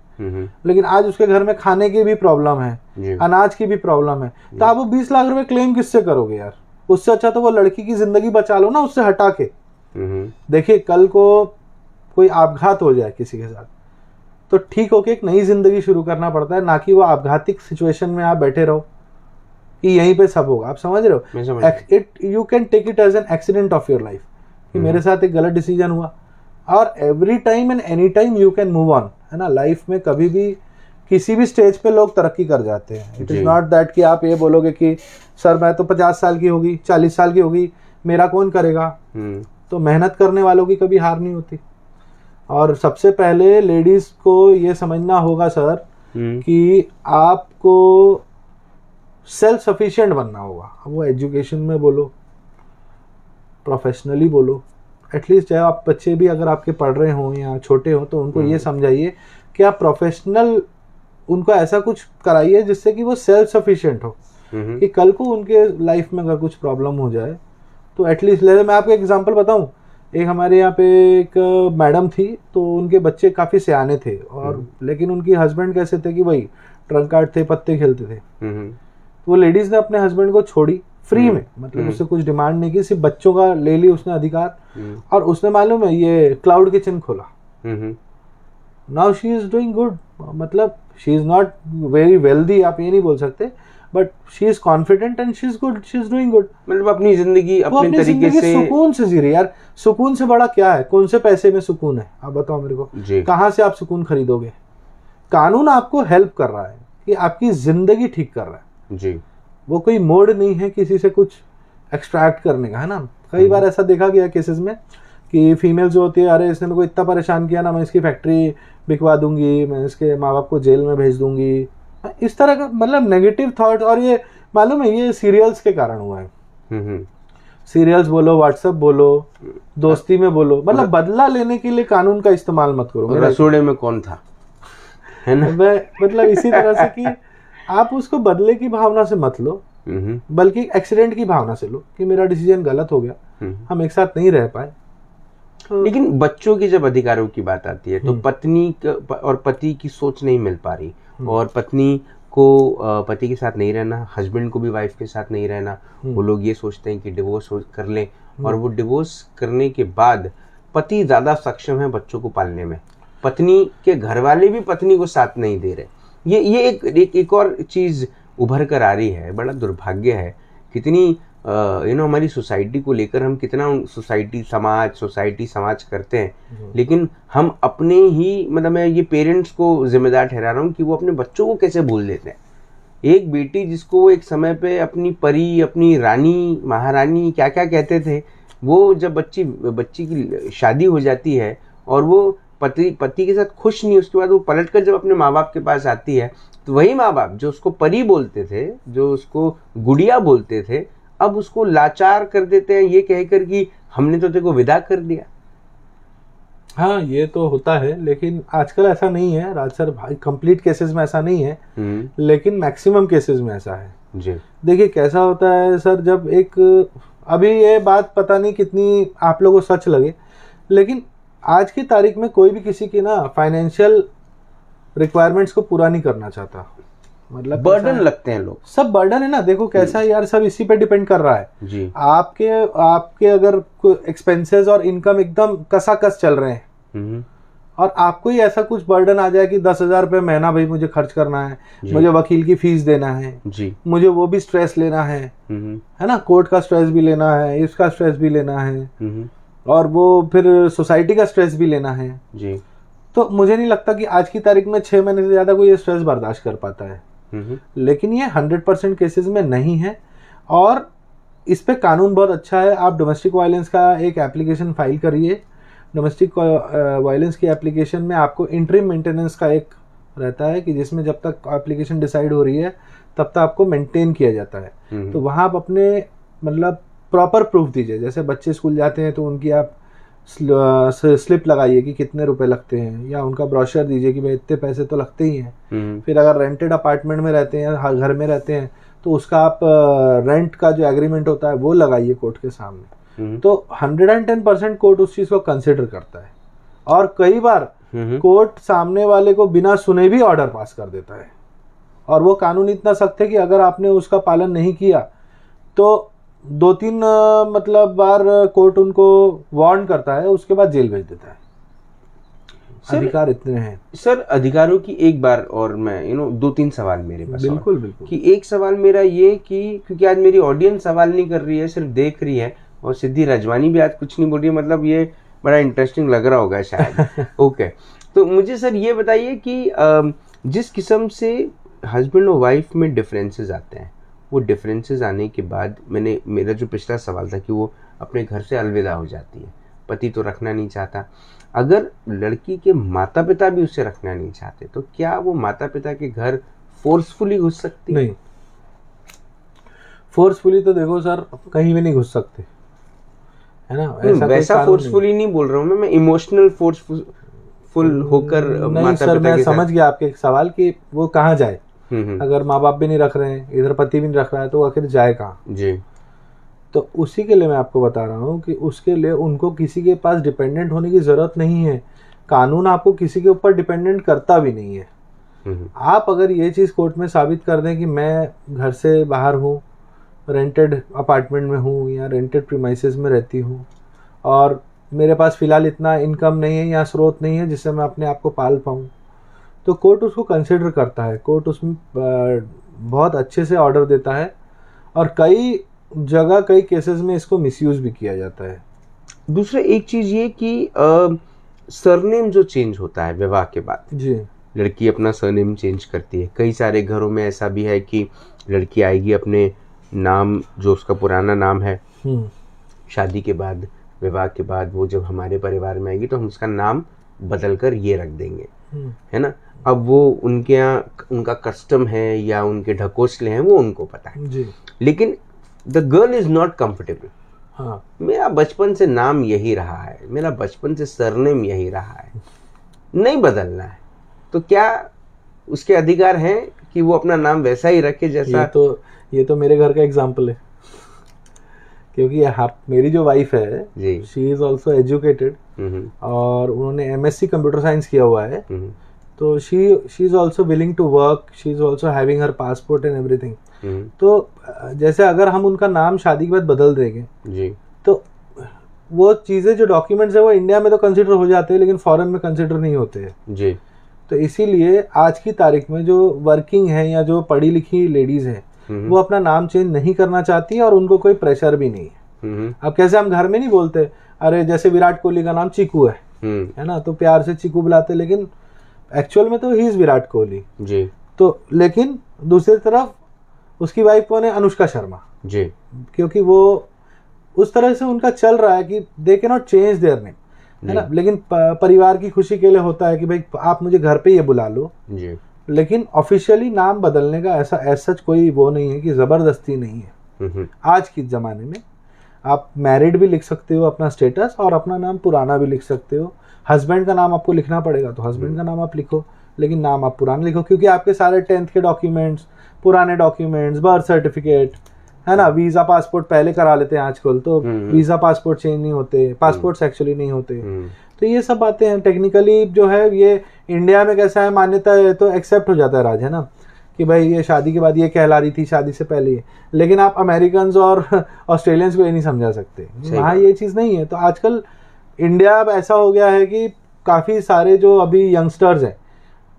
लेकिन आज उसके घर में खाने की भी प्रॉब्लम है, अनाज की भी प्रॉब्लम है, तो आप वो 20 लाख रुपए क्लेम किससे करोगे यार? उससे अच्छा तो वो लड़की की जिंदगी बचा लो ना उससे हटा के। देखिए कल को कोई आपघात हो जाए किसी के साथ तो ठीक होके एक नई जिंदगी शुरू करना पड़ता है, ना कि वो आपघातिक सिचुएशन में आप बैठे रहो कि यहीं पे सब होगा। आप समझ रहे हो? You can take it as an accident of your life कि मेरे साथ एक गलत डिसीजन हुआ, और every time and any time you can move on, है ना। लाइफ में कभी भी किसी भी स्टेज पे लोग तरक्की कर जाते हैं। इट इज नॉट दैट कि आप ये बोलोगे कि सर मैं तो 50 साल की होगी, 40 साल की होगी, मेरा कौन करेगा। तो मेहनत करने वालों की कभी हार नहीं होती। और सबसे पहले लेडीज को ये समझना होगा सर कि आपको सेल्फ सफिशिएंट बनना होगा। वो एजुकेशन में बोलो, प्रोफेशनली बोलो, एटलीस्ट चाहे आप बच्चे भी अगर आपके पढ़ रहे हो या छोटे हो तो उनको ये समझाइए कि आप प्रोफेशनल उनको ऐसा कुछ कराइए जिससे कि वो सेल्फ सफिशिएंट हो, कि कल को उनके लाइफ में अगर कुछ प्रॉब्लम हो जाए तो एटलीस्ट। मैं आपको एग्जांपल बताऊं, एक हमारे यहाँ पे एक मैडम थी, तो उनके बच्चे काफ़ी सियाने थे, और लेकिन उनकी हस्बैंड कैसे थे कि भाई ट्रंक कार्ड थे, पत्ते खेलते थे। तो वो लेडीज़ ने अपने हस्बैंड को छोड़ी फ्री में, मतलब उससे कुछ डिमांड नहीं की, सिर्फ बच्चों का ले ली उसने अधिकार, और उसने मालूम है ये क्लाउड किचन खोला। Now she is doing good, मतलब she is not very wealthy, आप ये नहीं बोल सकते, but she is confident and she is good, she is doing good. मतलब अपनी जिंदगी अपने तरीके से सुकून से जी रही। यार सुकून से बड़ा क्या है? कौन से पैसे में सुकून है? आप बताओ मेरे को, कहाँ से आप सुकून खरीदोगे? कानून आपको हेल्प कर रहा है कि आपकी जिंदगी ठीक कर रहा है जी। वो कोई मोड नहीं है किसी से कुछ एक्सट्रैक्ट करने का, है ना। कई बार ऐसा देखा गया केसेस में कि फीमेल जो होती है, अरे इसने मेरे को इतना परेशान किया ना, मैं इसकी फैक्ट्री बिकवा दूंगी, मैं इसके माँ बाप को जेल में भेज दूंगी, इस तरह का मतलब नेगेटिव थॉट। और ये मालूम है ये सीरियल्स के कारण हुआ है। सीरियल्स बोलो, व्हाट्सएप बोलो, दोस्ती में बोलो, मतलब बदला लेने के लिए कानून का इस्तेमाल मत करो। रसोड़े में कौन था, है ना। मतलब इसी तरह से कि आप उसको बदले की भावना से मत लो, बल्कि एक्सीडेंट की भावना से लो कि मेरा डिसीजन गलत हो गया, हम एक साथ नहीं रह पाए। लेकिन बच्चों की जब अधिकारों की बात आती है तो पत्नी और पति की सोच नहीं मिल पा रही, और पत्नी को पति के साथ नहीं रहना, हस्बैंड को भी वाइफ के साथ नहीं रहना। वो लोग ये सोचते हैं कि डिवोर्स कर लें, और वो डिवोर्स करने के बाद पति ज्यादा सक्षम है बच्चों को पालने में, पत्नी के घर वाले भी पत्नी को साथ नहीं दे रहे। ये एक और चीज उभर कर आ रही है। बड़ा दुर्भाग्य है कितनी हमारी सोसाइटी को लेकर हम कितना सोसाइटी समाज करते हैं, लेकिन हम अपने ही, मतलब मैं ये पेरेंट्स को जिम्मेदार ठहरा रहा हूँ कि वो अपने बच्चों को कैसे भूल देते हैं। एक बेटी जिसको वो एक समय पे अपनी परी, अपनी रानी, महारानी क्या क्या कहते थे, वो जब बच्ची की शादी हो जाती है और वो पति के साथ खुश नहीं, उसके बाद वो पलटकर जब अपने माँ बाप के पास आती है तो वही माँ बाप जो उसको परी बोलते थे, जो उसको गुड़िया बोलते थे, अब उसको लाचार कर देते हैं ये कहकर कि हमने तो तेरे को विदा कर दिया। हाँ, ये तो होता है, लेकिन आजकल ऐसा नहीं है राज सर। कंप्लीट केसेस में ऐसा नहीं है, लेकिन मैक्सिमम केसेस में ऐसा है। जी देखिए कैसा होता है सर, जब एक, अभी ये बात पता नहीं कितनी आप लोगों को सच लगे, लेकिन आज की तारीख में कोई भी किसी की ना फाइनेंशियल रिक्वायरमेंट्स को पूरा नहीं करना चाहता। मतलब बर्डन लगते हैं लोग, सब बर्डन है ना। देखो कैसा है यार, सब इसी पे डिपेंड कर रहा है जी। आपके अगर एक्सपेंसेस और इनकम एकदम कसाकस चल रहे हैं और आपको ही ऐसा कुछ बर्डन आ जाए कि 10,000 रुपये महीना भाई मुझे खर्च करना है, मुझे वकील की फीस देना है जी, मुझे वो भी स्ट्रेस लेना है ना, कोर्ट का स्ट्रेस भी लेना है, इसका स्ट्रेस भी लेना है और वो फिर सोसाइटी का स्ट्रेस भी लेना है जी। तो मुझे नहीं लगता कि आज की तारीख में 6 महीने से ज्यादा कोई ये स्ट्रेस बर्दाश्त कर पाता है। लेकिन ये 100% केसेस में नहीं है और इस पे कानून बहुत अच्छा है। आप डोमेस्टिक वायलेंस का एक एप्लीकेशन फाइल करिए। डोमेस्टिक वायलेंस की एप्लीकेशन में आपको इंटरिम मेंटेनेंस का एक रहता है कि जिसमें जब तक एप्लीकेशन डिसाइड हो रही है तब तक आपको मेंटेन किया जाता है। तो वहाँ आप अपने मतलब प्रॉपर प्रूफ दीजिए। जैसे बच्चे स्कूल जाते हैं तो उनकी आप स्लिप लगाइए कि कितने रुपए लगते हैं, या उनका ब्रोशर दीजिए कि भाई इतने पैसे तो लगते ही हैं। फिर अगर रेंटेड अपार्टमेंट में रहते हैं, घर में रहते हैं, तो उसका आप रेंट का जो एग्रीमेंट होता है वो लगाइए कोर्ट के सामने। तो 110% कोर्ट उस चीज को कंसिडर करता है और कई बार कोर्ट सामने वाले को बिना सुने भी ऑर्डर पास कर देता है। और वो कानून इतना सख्त है कि अगर आपने उसका पालन नहीं किया तो 2-3 मतलब बार कोर्ट उनको वार्न करता है, उसके बाद जेल भेज देता है। अधिकार इतने हैं सर। अधिकारों की एक बार और मैं 2-3 सवाल मेरे पास। बिल्कुल बिल्कुल। कि एक सवाल मेरा ये कि क्योंकि आज मेरी ऑडियंस सवाल नहीं कर रही है, सिर्फ देख रही है, और सिद्धि रजवानी भी आज कुछ नहीं बोल रही है, मतलब ये बड़ा इंटरेस्टिंग लग रहा होगा शायद। ओके, तो मुझे सर ये बताइए कि जिस किस्म से हस्बैंड और वाइफ में डिफरेंसेस आते हैं, वो डिफरेंसेस आने के बाद मेरा जो पिछला सवाल था कि वो अपने घर से अलविदा हो जाती है, पति तो रखना नहीं चाहता, अगर लड़की के माता पिता भी उसे रखना नहीं चाहते तो क्या वो माता पिता के घर फोर्सफुली घुस सकती? नहीं, फोर्सफुली तो देखो सर कहीं भी नहीं घुस सकते, है ना। ऐसा वैसा फोर्सफुली नहीं बोल रहा हूँ मैं इमोशनल फोर्सफुल होकर माता पिता मैं समझ गया आपके सवाल कि वो कहाँ जाए। अगर माँ बाप भी नहीं रख रहे हैं, इधर पति भी नहीं रख रहा है, तो आखिर जाए कहाँ जी। तो उसी के लिए मैं आपको बता रहा हूँ कि उसके लिए उनको किसी के पास डिपेंडेंट होने की जरूरत नहीं है। कानून आपको किसी के ऊपर डिपेंडेंट करता भी नहीं है। आप अगर ये चीज़ कोर्ट में साबित कर दें कि मैं घर से बाहर हूँ, रेंटेड अपार्टमेंट में हूँ या रेंटेड प्रीमाइसेस में रहती हूँ और मेरे पास फ़िलहाल इतना इनकम नहीं है या स्रोत नहीं है जिससे मैं अपने आप को पाल पाऊँ, तो कोर्ट उसको कंसिडर करता है। कोर्ट उसमें बहुत अच्छे से ऑर्डर देता है और कई जगह कई केसेस में इसको मिसयूज भी किया जाता है। दूसरा एक चीज़ ये कि सरनेम जो चेंज होता है विवाह के बाद जी, लड़की अपना सरनेम चेंज करती है। कई सारे घरों में ऐसा भी है कि लड़की आएगी अपने नाम जो उसका पुराना नाम है, शादी के बाद विवाह के बाद वो जब हमारे परिवार में आएगी तो हम उसका नाम बदल कर ये रख देंगे, है ना। अब वो उनके यहाँ उनका कस्टम है या उनके ढकोसले हैं, वो उनको पता है जी। लेकिन the girl is not comfortable. हाँ, मेरा बचपन से नाम यही रहा है, मेरा बचपन से सरनेम यही रहा है, नहीं बदलना है, तो क्या उसके अधिकार हैं कि वो अपना नाम वैसा ही रखे जैसा? ये तो मेरे घर का एग्जाम्पल है, क्योंकि मेरी जो वाइफ है शी इज ऑल्सो एजुकेटेड और उन्होंने MSc कंप्यूटर साइंस किया हुआ है। तो she is also willing to work, she is also having her passport and everything. तो जैसे अगर हम उनका नाम शादी के बाद बदल देंगे जी, तो वो चीज़ें जो डॉक्यूमेंट्स है वो इंडिया में तो कंसिडर हो जाते हैं लेकिन फॉरेन में कंसिडर नहीं होते हैं जी। तो इसीलिए आज की तारीख में जो वर्किंग है या जो पढ़ी लिखी लेडीज है वो अपना नाम चेंज नहीं करना चाहती है और उनको कोई प्रेशर भी नहीं है। अब कैसे हम घर में नहीं बोलते, अरे जैसे विराट कोहली का नाम चीकू है ना, तो प्यार से चीकू बुलाते, लेकिन एक्चुअल में तो ही इज विराट कोहली जी। तो लेकिन दूसरी तरफ उसकी वाइफ कौन है? अनुष्का शर्मा जी, क्योंकि वो उस तरह से उनका चल रहा है कि they can not change their name, है ना। लेकिन परिवार की खुशी के लिए होता है कि भाई आप मुझे घर पे ये बुला लो जी। लेकिन ऑफिशियली नाम बदलने का ऐसा सच कोई वो नहीं है कि जबरदस्ती नहीं है। आज के जमाने में आप मैरिड भी लिख सकते हो अपना स्टेटस और अपना नाम पुराना भी लिख सकते हो। हस्बैंड का नाम आपको लिखना पड़ेगा तो हस्बैंड का नाम आप लिखो, लेकिन नाम आप पुराने लिखो, क्योंकि आपके सारे 10th के डॉक्यूमेंट्स, पुराने डॉक्यूमेंट्स, बर्थ सर्टिफिकेट, है ना, वीजा पासपोर्ट पहले करा लेते हैं आजकल, तो वीजा पासपोर्ट चेंज नहीं होते, पासपोर्ट्स एक्चुअली नहीं होते। तो ये सब बातें हैं टेक्निकली जो है, ये इंडिया में कैसा है, मान्यता है तो एक्सेप्ट हो जाता है राज, है ना, कि भाई ये शादी के बाद ये कहला रही थी, शादी से पहले ये। लेकिन आप अमेरिकन और ऑस्ट्रेलियंस को ये नहीं समझा सकते, वहाँ ये चीज़ नहीं है। तो आजकल इंडिया अब ऐसा हो गया है कि काफ़ी सारे जो अभी यंगस्टर्स हैं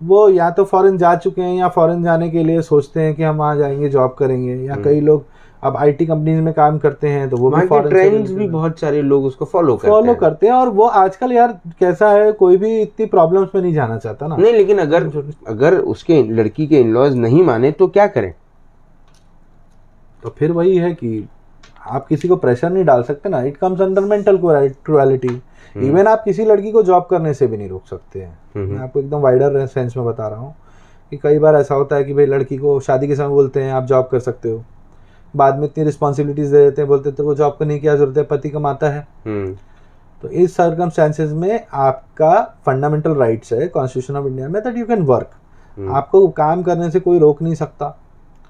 वो या तो फॉरेन जा चुके हैं या फॉरेन जाने के लिए सोचते हैं कि हम वहाँ जाएंगे जॉब करेंगे, या कई लोग अब आईटी कंपनीज में काम करते हैं तो वो भी फॉरेन ट्रेंड्स भी बहुत सारे लोग उसको फॉलो करते हैं। और वो आजकल यार कैसा है, कोई भी इतनी प्रॉब्लम्स में नहीं जाना चाहता ना। नहीं, लेकिन अगर उसके लड़की के इनलॉज नहीं माने तो क्या करें? तो फिर वही है कि आप किसी को प्रेशर नहीं डाल सकते ना, it comes under mental cruelty. Even आप किसी लड़की को जॉब करने से भी नहीं रोक सकते हैं। मैं आपको एकदम वाइडर सेंस में बता रहा हूँ कि कई बार ऐसा होता है कि भाई लड़की को शादी के समय बोलते हैं आप जॉब कर सकते हो, बाद में इतनी रिस्पॉन्सिबिलिटीज दे देते हैं, बोलते तो वो जॉब करने की क्या जरूरत है, पति कमाता है। तो इस सर्कमस्टेंसेस में आपका फंडामेंटल राइट्स है कॉन्स्टिट्यूशन ऑफ इंडिया में, दैट यू कैन वर्क। आपको काम करने से कोई रोक नहीं सकता।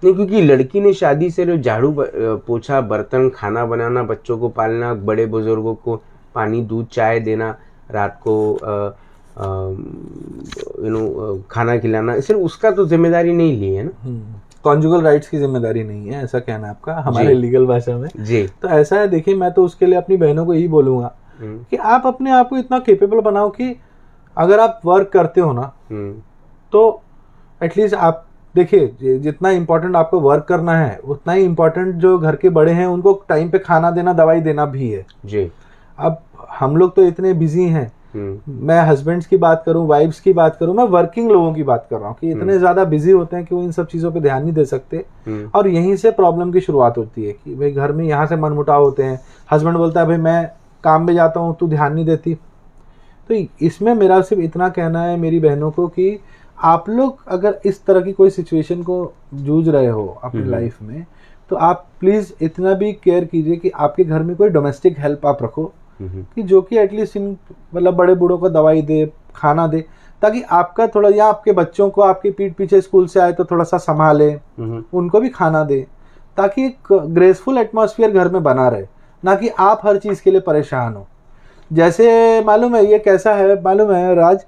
नहीं, क्योंकि लड़की ने शादी से झाड़ू पोछा, बर्तन, खाना बनाना, बच्चों को पालना, बड़े बुजुर्गों को पानी, दूध, चाय देना, रात को खाना खिलाना, सिर्फ उसका तो जिम्मेदारी नहीं ली है ना। कॉन्जुगल राइट्स की जिम्मेदारी नहीं है, ऐसा कहना है आपका हमारे लीगल भाषा में जी। तो ऐसा है, देखिए मैं तो उसके लिए अपनी बहनों को यही बोलूंगा कि आप अपने आप को इतना केपेबल बनाओ कि अगर आप वर्क करते हो ना तो एटलीस्ट आप देखिए, जितना इम्पोर्टेंट आपको वर्क करना है उतना ही इम्पोर्टेंट जो घर के बड़े हैं उनको टाइम पे खाना देना, दवाई देना भी है जी। अब हम लोग तो इतने बिजी हैं, मैं हस्बैंड्स की बात करूं, वाइफ्स की बात करूं, मैं वर्किंग लोगों की बात कर रहा हूं कि इतने ज्यादा बिजी होते हैं कि वो इन सब चीजों पे ध्यान नहीं दे सकते। और यहीं से प्रॉब्लम की शुरुआत होती है कि भाई घर में यहाँ से मनमुटाव होते हैं। हस्बैंड बोलता है भाई मैं काम में जाता हूँ, तू ध्यान नहीं देती। तो इसमें मेरा सिर्फ इतना कहना है मेरी बहनों को कि आप लोग अगर इस तरह की कोई सिचुएशन को जूझ रहे हो अपनी लाइफ में, तो आप प्लीज इतना भी केयर कीजिए कि आपके घर में कोई डोमेस्टिक हेल्प आप रखो कि जो कि एटलीस्ट इन मतलब बड़े बूढ़ों को दवाई दे, खाना दे, ताकि आपका थोड़ा, या आपके बच्चों को आपके पीठ पीछे स्कूल से आए तो थोड़ा सा संभाले, उनको भी खाना दे, ताकि एक ग्रेसफुल एटमॉस्फेयर घर में बना रहे, ना कि आप हर चीज़ के लिए परेशान हो। जैसे मालूम है ये कैसा है, मालूम है राज,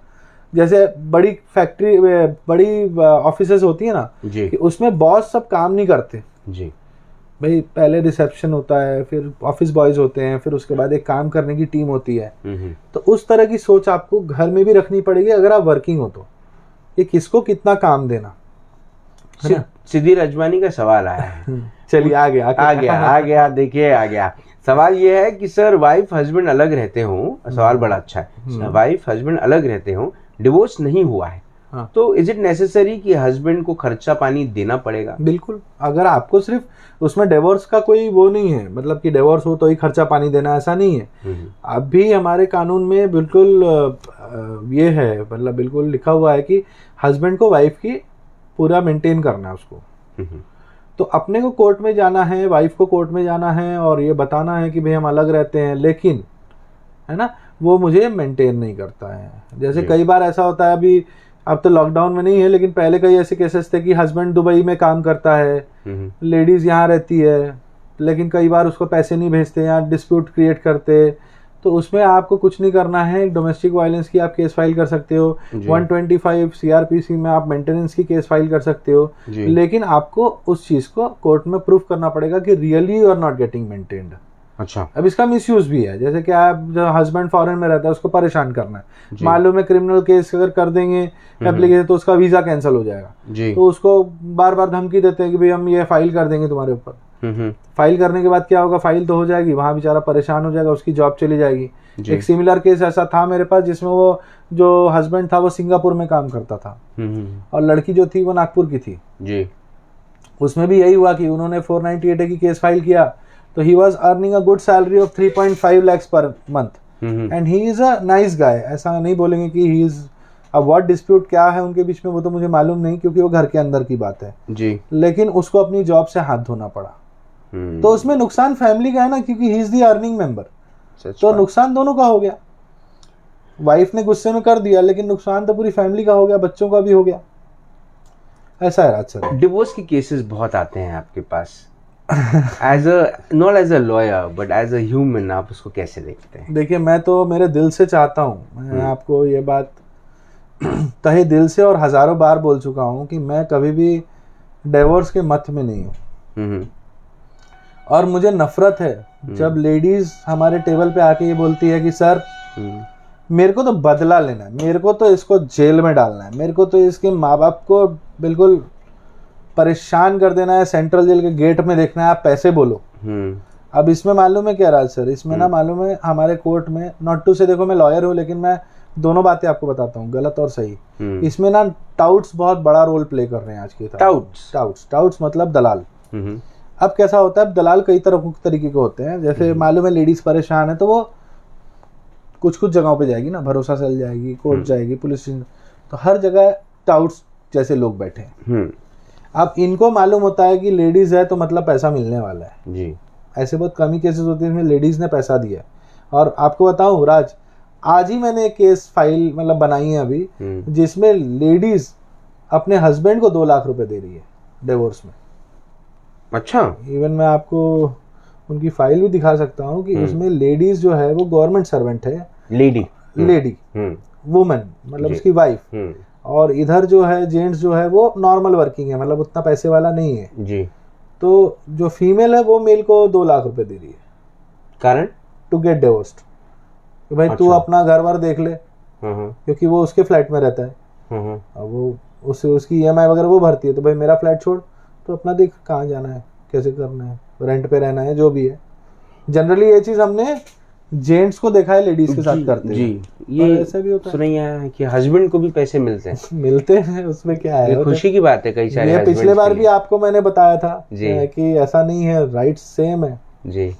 जैसे बड़ी फैक्ट्री, बड़ी ऑफिसेज होती है ना जी, कि उसमें बॉस सब काम नहीं करते जी। भाई, पहले रिसेप्शन होता है, फिर ऑफिस बॉयज होते हैं, फिर उसके बाद एक काम करने की टीम होती है। तो उस तरह की सोच आपको घर में भी रखनी पड़ेगी अगर आप वर्किंग हो तो, कि किसको कितना काम देना। सिद्धि रजवानी का सवाल आया है। चलिए आ गया देखिए आ गया सवाल। ये है कि सर वाइफ हस्बैंड अलग रहते हों, सवाल बड़ा अच्छा है, वाइफ हस्बैंड अलग रहते हों, डिवोर्स नहीं हुआ है, तो इज इट नेसेसरी कि हस्बैंड को खर्चा पानी देना पड़ेगा? बिल्कुल, अगर आपको सिर्फ उसमें डिवोर्स का कोई वो नहीं है, मतलब कि डिवोर्स हो तो ही खर्चा पानी देना, ऐसा नहीं है। अभी हमारे कानून में बिल्कुल ये है, मतलब बिल्कुल लिखा हुआ है कि हस्बैंड को वाइफ की पूरा मेंटेन करना है उसको। तो अपने को कोर्ट में जाना है, वाइफ को कोर्ट में जाना है और ये बताना है कि भाई हम अलग रहते हैं, लेकिन है ना वो मुझे मेंटेन नहीं करता है। जैसे कई बार ऐसा होता है, अभी अब तो लॉकडाउन में नहीं है, लेकिन पहले कई ऐसे केसेस थे कि हस्बैंड दुबई में काम करता है, लेडीज यहाँ रहती है, लेकिन कई बार उसको पैसे नहीं भेजते या डिस्प्यूट क्रिएट करते, तो उसमें आपको कुछ नहीं करना है, डोमेस्टिक वायलेंस की आप केस फाइल कर सकते हो, 125 सीआरपीसी में आप मेंटेनेंस की केस फाइल कर सकते हो, लेकिन आपको उस चीज को कोर्ट में प्रूफ करना पड़ेगा कि really you are not getting maintained. अच्छा, अब इसका मिसयूज भी है, जैसे कि आप जो हस्बैंड फॉरेन में रहता है उसको परेशान करना है, मालूम है क्रिमिनल केस अगर कर देंगे एप्लीकेशन तो उसका वीजा कैंसिल हो जाएगा, तो उसको बार बार धमकी देते हैं कि भाई हम ये फाइल कर देंगे तुम्हारे ऊपर। फाइल करने के बाद क्या होगा, फाइल तो हो जाएगी, वहां बेचारा परेशान हो जाएगा, उसकी जॉब चली जाएगी। एक सिमिलर केस ऐसा था मेरे पास जिसमें वो जो हस्बैंड था वो सिंगापुर में काम करता था और लड़की जो थी वो नागपुर की थी जी। उसमें भी यही हुआ कि उन्होंने 498A की केस फाइल किया, तो he was earning a good salary of 3.5 lakhs per month and he is a nice guy. ऐसा नहीं बोलेंगे कि ही इज, अब व्हाट डिस्प्यूट क्या है उनके बीच में वो तो मुझे मालूम नहीं, क्योंकि वो घर के अंदर की बात है जी, लेकिन उसको अपनी जॉब से हाथ धोना पड़ा। तो उसमें नुकसान फैमिली का है ना, क्योंकि he is the earning member, तो नुकसान दोनों का हो गया। वाइफ ने गुस्से में कर दिया, लेकिन नुकसान तो पूरी फैमिली का हो गया, बच्चों का भी हो गया। ऐसा है राज सर। डिवोर्स के केसेस बहुत आते हैं आपके पास, as a not as a lawyer but as a human, आप उसको कैसे देखते हैं? देखिए, मैं तो मेरे दिल से चाहता हूँ, मैं आपको ये बात तहे दिल से और हजारों बार बोल चुका हूँ कि मैं कभी भी डिवोर्स के मत में नहीं हूँ। और मुझे नफरत है जब लेडीज हमारे टेबल पे आके ये बोलती है कि सर मेरे को तो बदला लेना है, मेरे को तो इसको जेल में डालना है, मेरे को तो इसके माँ बाप को बिल्कुल परेशान कर देना है, सेंट्रल जेल के गेट में देखना है, आप पैसे बोलो। अब इसमें मालूम है क्या राज सर, इसमें ना मालूम है हमारे कोर्ट में, नॉट टू से, देखो मैं लॉयर हूँ लेकिन मैं दोनों बातें आपको बताता हूँ, गलत और सही। इसमें ना टाउट्स बहुत बड़ा रोल प्ले कर रहे हैं आज के। टाउट्स मतलब दलाल। अब कैसा होता है, अब दलाल कई तरीके के होते हैं। जैसे मालूम है लेडीज परेशान है तो वो कुछ कुछ जगहों पे जाएगी ना, भरोसा सेल जाएगी, कोर्ट जाएगी, पुलिस स्टेशन, तो हर जगह टाउट्स जैसे लोग बैठे हैं। अब इनको मालूम होता है कि लेडीज है तो मतलब पैसा मिलने वाला है जी। ऐसे बहुत कम ही केसेस होते हैं जिसमें लेडीज ने पैसा दिया। और आपको बताऊं राज, आज ही मैंने एक केस फाइल मतलब बनाई है अभी, जिसमें लेडीज अपने हस्बैंड को 2 लाख रुपए दे रही है डिवोर्स में। अच्छा। इवन मैं आपको उनकी फाइल भी दिखा सकता हूँ कि उसमें लेडीज जो है वो गवर्नमेंट सर्वेंट है, लेडी वुमन मतलब उसकी वाइफ, और इधर जो है जेंट्स जो है वो नॉर्मल वर्किंग है, मतलब उतना पैसे वाला नहीं है जी। तो जो फीमेल है वो मेल को 2 लाख रुपए दे रही है, कारण टू गेट डिवोर्स्ड, कि भाई तू अपना घर वर देख ले, क्योंकि वो उसके फ्लैट में रहता है। अब वो उसकी EMI वगैरह वो भरती है, तो भाई मेरा फ्लैट छोड़, तो अपना देख कहाँ जाना है, कैसे करना है, रेंट पे रहना है, जो भी है। जनरली ये चीज हमने जेंट्स को देखा है लेडीज के साथ करते हैं जी। ये ऐसा भी होता है कि हस्बैंड को भी पैसे मिलते हैं मिलते हैं, उसमें क्या है, खुशी की बात है। कई सारे ये पिछले बार भी आपको मैंने बताया था कि ऐसा नहीं है, राइट्स सेम है जी।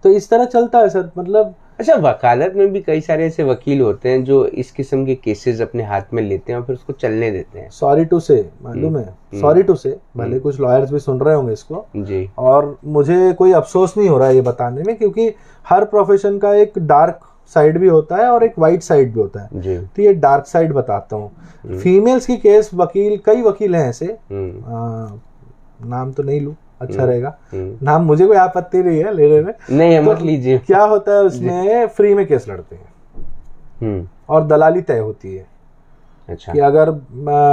तो इस तरह चलता है सर, मतलब अच्छा, वकालत में भी कई सारे ऐसे वकील होते हैं जो इस किस्म के केसेस अपने हाथ में लेते हैं और फिर उसको चलने देते हैं। सॉरी टू से, मालूम है, सॉरी टू से, भले कुछ लॉयर्स भी सुन रहे होंगे इसको जी, और मुझे कोई अफसोस नहीं हो रहा है ये बताने में, क्योंकि हर प्रोफेशन का एक डार्क साइड भी होता है और एक वाइट साइड भी होता है जी। तो ये डार्क साइड बताता हूँ। फीमेल्स की केस वकील, कई वकील हैं ऐसे, नाम तो नहीं लूं, अच्छा रहेगा, नाम मुझे कोई आपत्ति नहीं है लेने में, नहीं मत लीजिए। क्या होता है उसमें, फ्री में केस लड़ते हैं और दलाली तय होती है। अच्छा। कि अगर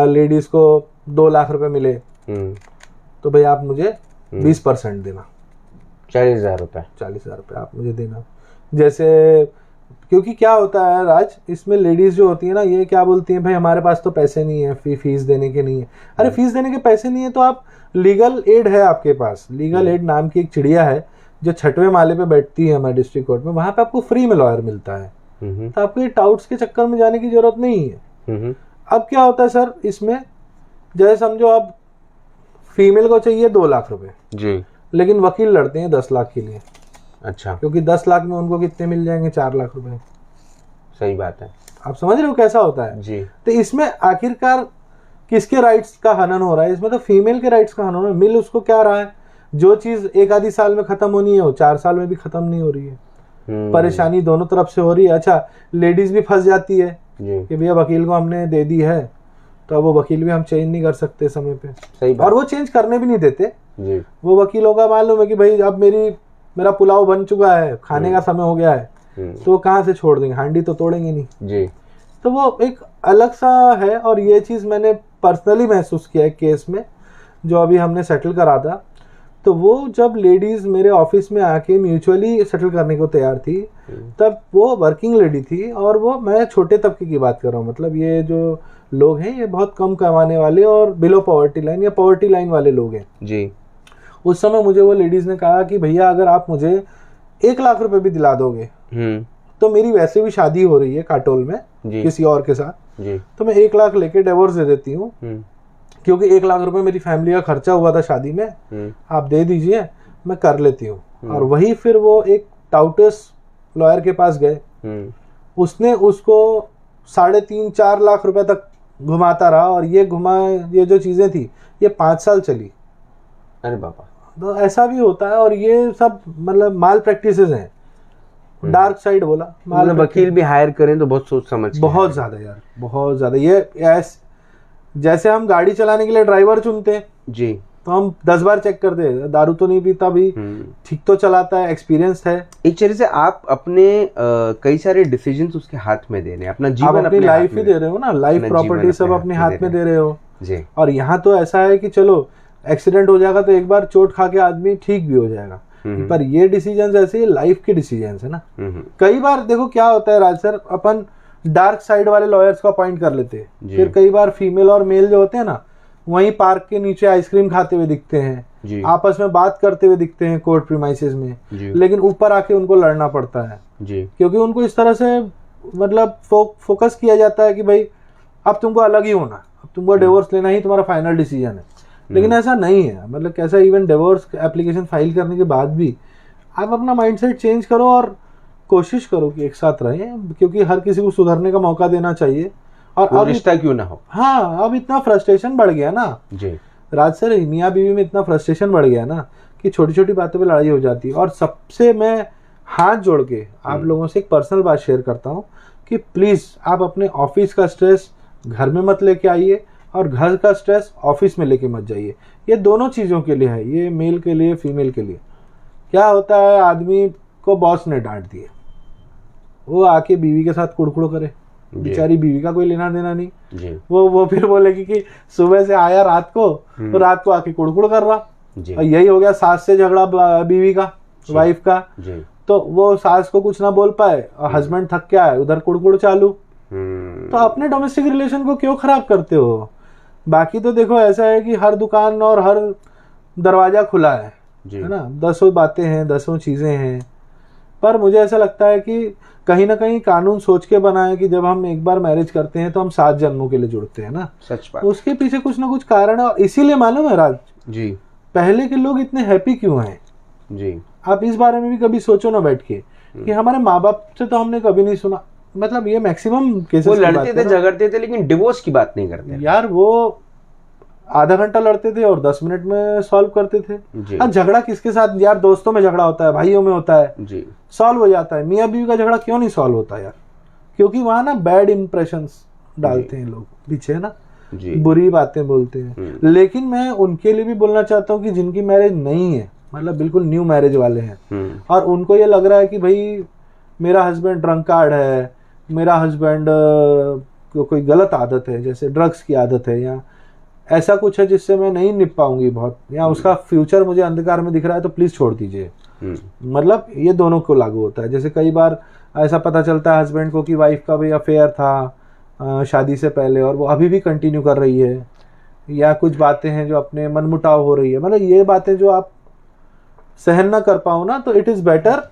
लेडीज को 2 लाख रुपए मिले तो भाई आप मुझे 20% देना, 40,000 रुपए, 40,000 रुपए आप मुझे देना। जैसे क्योंकि क्या होता है राज, इसमें लेडीज जो होती है ना, ये क्या बोलती हैं, भाई हमारे पास तो पैसे नहीं है, फीस देने के नहीं है। अरे फीस देने के पैसे नहीं है तो आप लीगल एड है आपके पास, लीगल एड नाम की एक चिड़िया है जो 6वें माले पे बैठती है हमारे डिस्ट्रिक्ट कोर्ट में, वहां पे आपको फ्री में लॉयर मिलता है, तो आपको ये टाउट्स के चक्कर में जाने की जरूरत नहीं है। अब क्या होता है सर इसमें, जैसे समझो अब फीमेल को चाहिए 2 लाख रुपए जी, लेकिन वकील लड़ते हैं 10 लाख के लिए। अच्छा। क्योंकि 10 लाख में उनको कितने मिल जाएंगे, 4 लाख रुपए। सही बात है, आप समझ रहे हो कैसा होता है जी। तो इसमें आखिरकार किसके राइट्स का हनन हो रहा है, इसमें तो फीमेल के राइट्स का हनन हो रहा है। मिल उसको क्या रहा है, जो चीज एक आधी साल में खत्म होनी है वो 4 साल में भी खत्म नहीं हो रही है। परेशानी दोनों तरफ से हो रही है। अच्छा, लेडीज भी फंस जाती है कि भैया वकील को हमने दे दी है, तो अब वो वकील भी हम चेंज नहीं कर सकते समय पे। सही बात। और वो चेंज करने भी नहीं देते जी। वो वकीलों का मालूम है कि भाई अब मेरा पुलाव बन चुका है, खाने का समय हो गया है, तो वो कहाँ से छोड़ देंगे, हांडी तो तोड़ेंगे नहीं जी। तो वो एक अलग सा है। और ये चीज मैंने पर्सनली महसूस किया है केस में जो अभी हमने सेटल करा था। तो वो जब लेडीज मेरे ऑफिस में आके म्यूचुअली सेटल करने को तैयार थी, तब वो वर्किंग लेडी थी, और वो, मैं छोटे तबके की बात कर रहा हूँ, मतलब ये जो लोग हैं ये बहुत कम कमाने वाले और बिलो पॉवर्टी लाइन या पॉवर्टी लाइन वाले लोग हैं जी। उस समय मुझे वो लेडीज ने कहा कि भैया अगर आप मुझे 1 लाख रुपए भी दिला दोगे तो मेरी वैसे भी शादी हो रही है काटोल में किसी और के साथ जी, तो मैं 1 लाख लेके डिवोर्स दे देती हूँ, क्योंकि 1 लाख रुपए मेरी फैमिली का खर्चा हुआ था शादी में, आप दे दीजिए, मैं कर लेती हूँ। और वही फिर वो एक टाउटस लॉयर के पास गए, उसने उसको 3.5-4 लाख रुपए तक घुमाता रहा, और ये जो चीजें थी ये 5 साल चली। अरे बाबा। तो ऐसा भी होता है, और ये सब मतलब माल प्रैक्टिसेस हैं। डार्क साइड बोला, मतलब वकील भी हायर करें तो बहुत सोच समझ के, बहुत ज्यादा यार, बहुत ज्यादा। ये जैसे हम गाड़ी चलाने के लिए ड्राइवर चुनते हैं जी, तो हम 10 बार चेक करते हैं, दारू तो नहीं पीता भी, ठीक तो चलाता है, एक्सपीरियंस है। एक तरह से आप अपने कई सारे डिसीजंस उसके हाथ में दे रहे हैं, अपना जीवन, अपनी लाइफ ही दे रहे हो ना, लाइफ प्रॉपर्टी सब अपने हाथ में दे रहे हो जी। और यहाँ तो ऐसा है कि चलो एक्सीडेंट हो जाएगा तो एक बार चोट खा के आदमी ठीक भी हो जाएगा, पर ये डिसीजन ऐसे लाइफ के डिसीजन है ना। कई बार देखो क्या होता है राज सर, अपन डार्क साइड वाले लॉयर्स को अपॉइंट कर लेते हैं, फिर कई बार फीमेल और मेल जो होते हैं ना, वहीं पार्क के नीचे आइसक्रीम खाते हुए दिखते हैं, आपस में बात करते हुए दिखते हैं कोर्ट प्रीमाइसेस में, लेकिन ऊपर आके उनको लड़ना पड़ता है जी, क्योंकि उनको इस तरह से मतलब फोकस किया जाता है कि भाई अब तुमको अलग ही होना, अब तुमको डिवोर्स लेना ही तुम्हारा फाइनल डिसीजन है। लेकिन ऐसा नहीं है, मतलब कैसा, इवन डिवोर्स एप्लीकेशन फाइल करने के बाद भी आप अपना माइंडसेट चेंज करो और कोशिश करो कि एक साथ रहें, क्योंकि हर किसी को सुधरने का मौका देना चाहिए। और अब रिश्ता क्यों ना हो। हाँ, अब इतना फ्रस्ट्रेशन बढ़ गया ना जी राज सर, मियाँ बीवी में इतना फ्रस्ट्रेशन बढ़ गया ना कि छोटी छोटी बातों पे लड़ाई हो जाती है। और सबसे मैं हाथ जोड़ के आप लोगों से एक पर्सनल बात शेयर करता हूँ कि प्लीज आप अपने ऑफिस का स्ट्रेस घर में मत लेके आइए और घर का स्ट्रेस ऑफिस में लेके मत जाइए। ये दोनों चीजों के लिए है, ये मेल के लिए फीमेल के लिए। क्या होता है, आदमी को बॉस ने डांट दिया, वो आके बीवी के साथ कुड़कुड़ करे, बेचारी बीवी का कोई लेना देना नहीं जी। वो फिर बोलेगी कि सुबह से आया रात को तो रात को आके कुड़कुड़ कर रहा जी। और यही हो गया सास से झगड़ा बीवी का, वाइफ का जी। तो वो सास को कुछ ना बोल पाए और हस्बैंड थक के आए, उधर कुड़कुड़ चालू। तो अपने डोमेस्टिक रिलेशन को क्यों खराब करते हो। बाकी तो देखो ऐसा है कि हर दुकान और हर दरवाजा खुला है ना, 10 बातें हैं, 10 चीजें हैं, पर मुझे ऐसा लगता है कि कहीं ना कहीं कानून सोच के बना है कि जब हम एक बार मैरिज करते हैं तो हम 7 जन्मों के लिए जुड़ते हैं ना। सच बात। उसके पीछे कुछ ना कुछ कारण है, और इसीलिए मालूम है राज जी, पहले के लोग इतने हैप्पी क्यों हैं जी। आप इस बारे में भी कभी सोचो ना बैठ के कि हमारे माँ बाप से तो हमने कभी नहीं सुना, मतलब ये मैक्सिमम केसेस, वो लड़ते थे झगड़ते थे लेकिन डिवोर्स की बात नहीं करते यार। वो आधा घंटा लड़ते थे और 10 मिनट में सॉल्व करते थे। अब झगड़ा किसके साथ यार, दोस्तों में झगड़ा होता है, भाइयों में होता है जी, सॉल्व हो जाता है। मियाँ बीवी का झगड़ा क्यों नहीं सॉल्व होता यार, क्योंकि वहां ना बैड इंप्रेशंस डालते हैं लोग पीछे ना जी, बुरी बातें बोलते हैं। लेकिन मैं उनके लिए भी बोलना चाहता हूँ कि जिनकी मैरिज नहीं है, मतलब बिल्कुल न्यू मैरिज वाले हैं, और उनको ये लग रहा है कि भाई मेरा हस्बैंड ड्रंकार्ड है, मेरा हस्बैंड कोई गलत आदत है, जैसे ड्रग्स की आदत है या ऐसा कुछ है जिससे मैं नहीं निप पाऊंगी बहुत, या उसका फ्यूचर मुझे अंधकार में दिख रहा है, तो प्लीज छोड़ दीजिए। मतलब ये दोनों को लागू होता है। जैसे कई बार ऐसा पता चलता है हस्बैंड को कि वाइफ का भी अफेयर था शादी से पहले और वो अभी भी कंटिन्यू कर रही है, या कुछ बातें हैं जो अपने मनमुटाव हो रही है, मतलब ये बातें जो आप सहन ना कर पाओ ना, तो it is better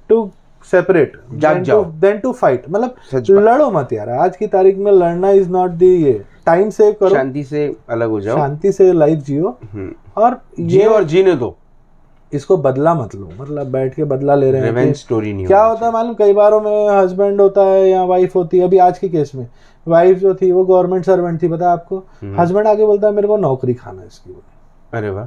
to separate than to fight. मतलब लड़ो मत यार, आज की तारीख में लड़ना इज नॉट दी, ये टाइम सेव करो, शांति से अलग हो जाओ, शांति से लाइफ जियो और जियो और जीने दो, इसको बदला मत लो। मतलब बैठ के बदला ले रहे हैं, रिवेंज स्टोरी नहीं। क्या होता है मालूम, कई बारों में हस्बैंड होता है या वाइफ होती है, अभी आज के केस में वाइफ जो थी वो गवर्नमेंट सर्वेंट थी, पता आपको, हस्बैंड आगे बोलता है मेरे को नौकरी खाना है इसकी। अरे वाह,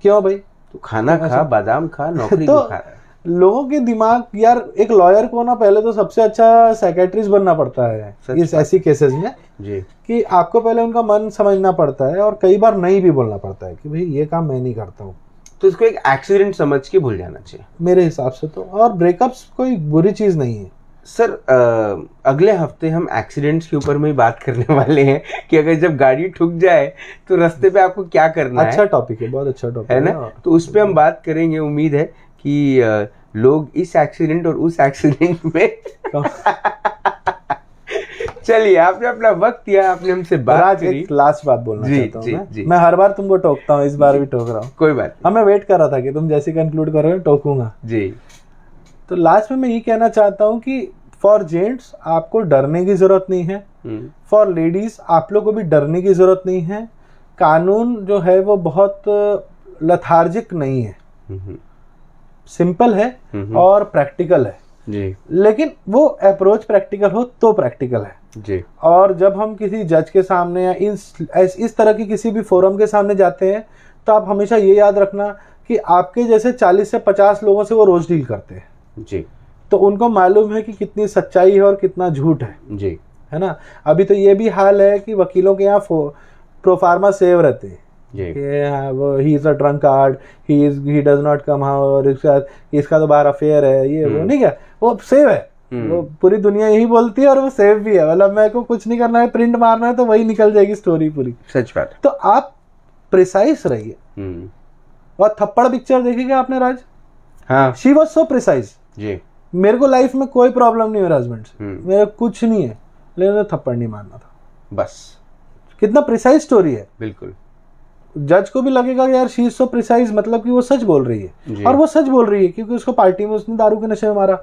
क्यों भाई, तो खाना खा, बादाम खा, नौकरी तो खा रहा है। लोगों के दिमाग यार, एक लॉयर को ना पहले तो सबसे अच्छा साइकेट्रिस्ट बनना पड़ता है इस ऐसी केसेस में जी, कि आपको पहले उनका मन समझना पड़ता है और कई बार नहीं भी बोलना पड़ता है कि भाई ये काम मैं नहीं करता हूँ, तो इसको एक एक्सीडेंट समझ के भूल जाना चाहिए मेरे हिसाब से तो। और ब्रेकअप्स कोई बुरी चीज नहीं है सर। अगले हफ्ते हम एक्सीडेंट्स के ऊपर में ही बात करने वाले हैं कि अगर जब गाड़ी ठुक जाए तो रास्ते पे आपको क्या करना है। अच्छा टॉपिक है, बहुत अच्छा टॉपिक है ना, तो उस पर हम बात करेंगे। उम्मीद है कि लोग इस एक्सीडेंट और उस एक्सीडेंट में चलिए, आपने अपना वक्त दिया, आपने हमसे बात करी। लास्ट बात बोलना चाहता हूँ मैं हर बार तुमको टोकता हूँ, इस बार भी टोक रहा हूँ, कोई बात नहीं। मैं वेट कर रहा था कि तुम जैसे कंक्लूड करोगे टोकूंगा जी। तो लास्ट में मैं ये कहना चाहता हूँ कि फॉर जेंट्स आपको डरने की जरूरत नहीं है, फॉर लेडीज आप लोग को भी डरने की जरूरत नहीं है। कानून जो है वो बहुत लथार्जिक नहीं है, सिंपल है और प्रैक्टिकल है जी। लेकिन वो अप्रोच प्रैक्टिकल हो तो प्रैक्टिकल है जी। और जब हम किसी जज के सामने या इस तरह की किसी भी फोरम के सामने जाते हैं तो आप हमेशा ये याद रखना कि आपके जैसे 40 से 50 लोगों से वो रोज डील करते हैं जी। तो उनको मालूम है कि कितनी सच्चाई है और कितना झूठ है जी, है ना। अभी तो ये भी हाल है कि वकीलों के यहाँ प्रोफार्मा सेव रहते हैं कि वो he is a drunkard, he does not come, और इसका तो बाहर अफेयर है, ये वो नहीं, क्या वो सेव है, वो पूरी दुनिया यही बोलती है और वो सेव भी है। मतलब मेरे को कुछ नहीं करना है, प्रिंट मारना है तो वही निकल जाएगी स्टोरी पूरी। सच बात। तो आप प्रिसाइज रहिए। और थप्पड़ पिक्चर देखेंगे आपने राज? हाँ, शी वॉज सो प्रिसाइज जी। मेरे को लाइफ में कोई प्रॉब्लम नहीं है हस्बैंड से, मेरा कुछ नहीं है, लेकिन थप्पड़ नहीं मारना था बस। कितना प्रिसाइज स्टोरी है। बिल्कुल, जज को भी लगेगा कि यार शी इज सो प्रिसाइज, मतलब कि वो सच बोल रही है। और वो सच बोल रही है क्योंकि उसको पार्टी में उसने दारू के नशे में मारा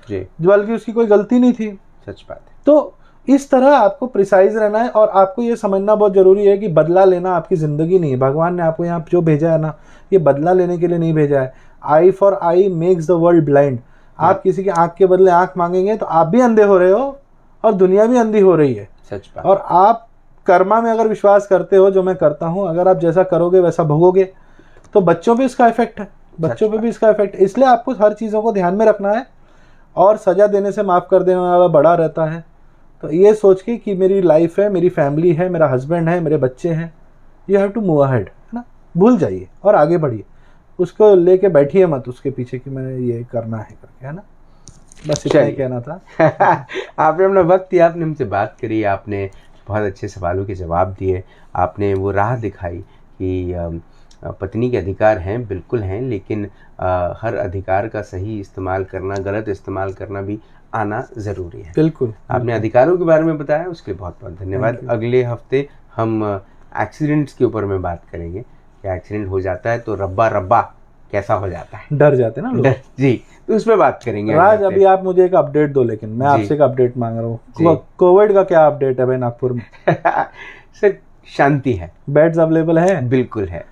जी, बल्कि उसकी कोई गलती नहीं थी। सच बात है। तो इस तरह आपको प्रिसाइज रहना है और आपको ये समझना बहुत जरूरी है कि बदला लेना आपकी जिंदगी नहीं है। भगवान ने आपको यहाँ जो भेजा है ना, ये बदला लेने के लिए नहीं भेजा है। Eye for eye makes the world blind. आप किसी की आंख के बदले आंख मांगेंगे तो आप भी अंधे हो रहे हो और दुनिया भी अंधी हो रही है। सच बात। और आप कर्मा में अगर विश्वास करते हो, जो मैं करता हूं, अगर आप जैसा करोगे वैसा भोगोगे, तो बच्चों पे इसका इफेक्ट है, बच्चों पे भी इसका इफेक्ट है। इसलिए आपको हर चीज़ों को ध्यान में रखना है और सजा देने से माफ़ कर देने वाला बड़ा रहता है। तो ये सोच के कि मेरी लाइफ है, मेरी फैमिली है, मेरा हस्बैंड है, मेरे बच्चे हैं, you have to move ahead, है ना। भूल जाइए और आगे बढ़िए, उसको लेके बैठिए मत उसके पीछे कि मैंने ये करना है करके, है ना। बस इतना ही कहना था। आपने अपना वक्त दिया, आपने हमसे बात करी, आपने बहुत अच्छे सवालों के जवाब दिए, आपने वो राह दिखाई कि पत्नी के अधिकार हैं, बिल्कुल हैं, लेकिन हर अधिकार का सही इस्तेमाल करना, गलत इस्तेमाल करना भी आना ज़रूरी है। बिल्कुल, आपने अधिकारों के बारे में बताया, उसके लिए बहुत बहुत धन्यवाद। अगले हफ्ते हम एक्सीडेंट्स के ऊपर में बात करेंगे कि एक्सीडेंट हो जाता है तो रब्बा रब्बा कैसा हो जाता है, डर जाते हैं ना लोग। जी, तो उस पर बात करेंगे। राज, अभी आप मुझे एक अपडेट दो, लेकिन मैं आपसे एक अपडेट मांग रहा हूँ। कोविड का क्या अपडेट है भाई नागपुर में? सर शांति है, बेड्स अवेलेबल है? बिल्कुल है।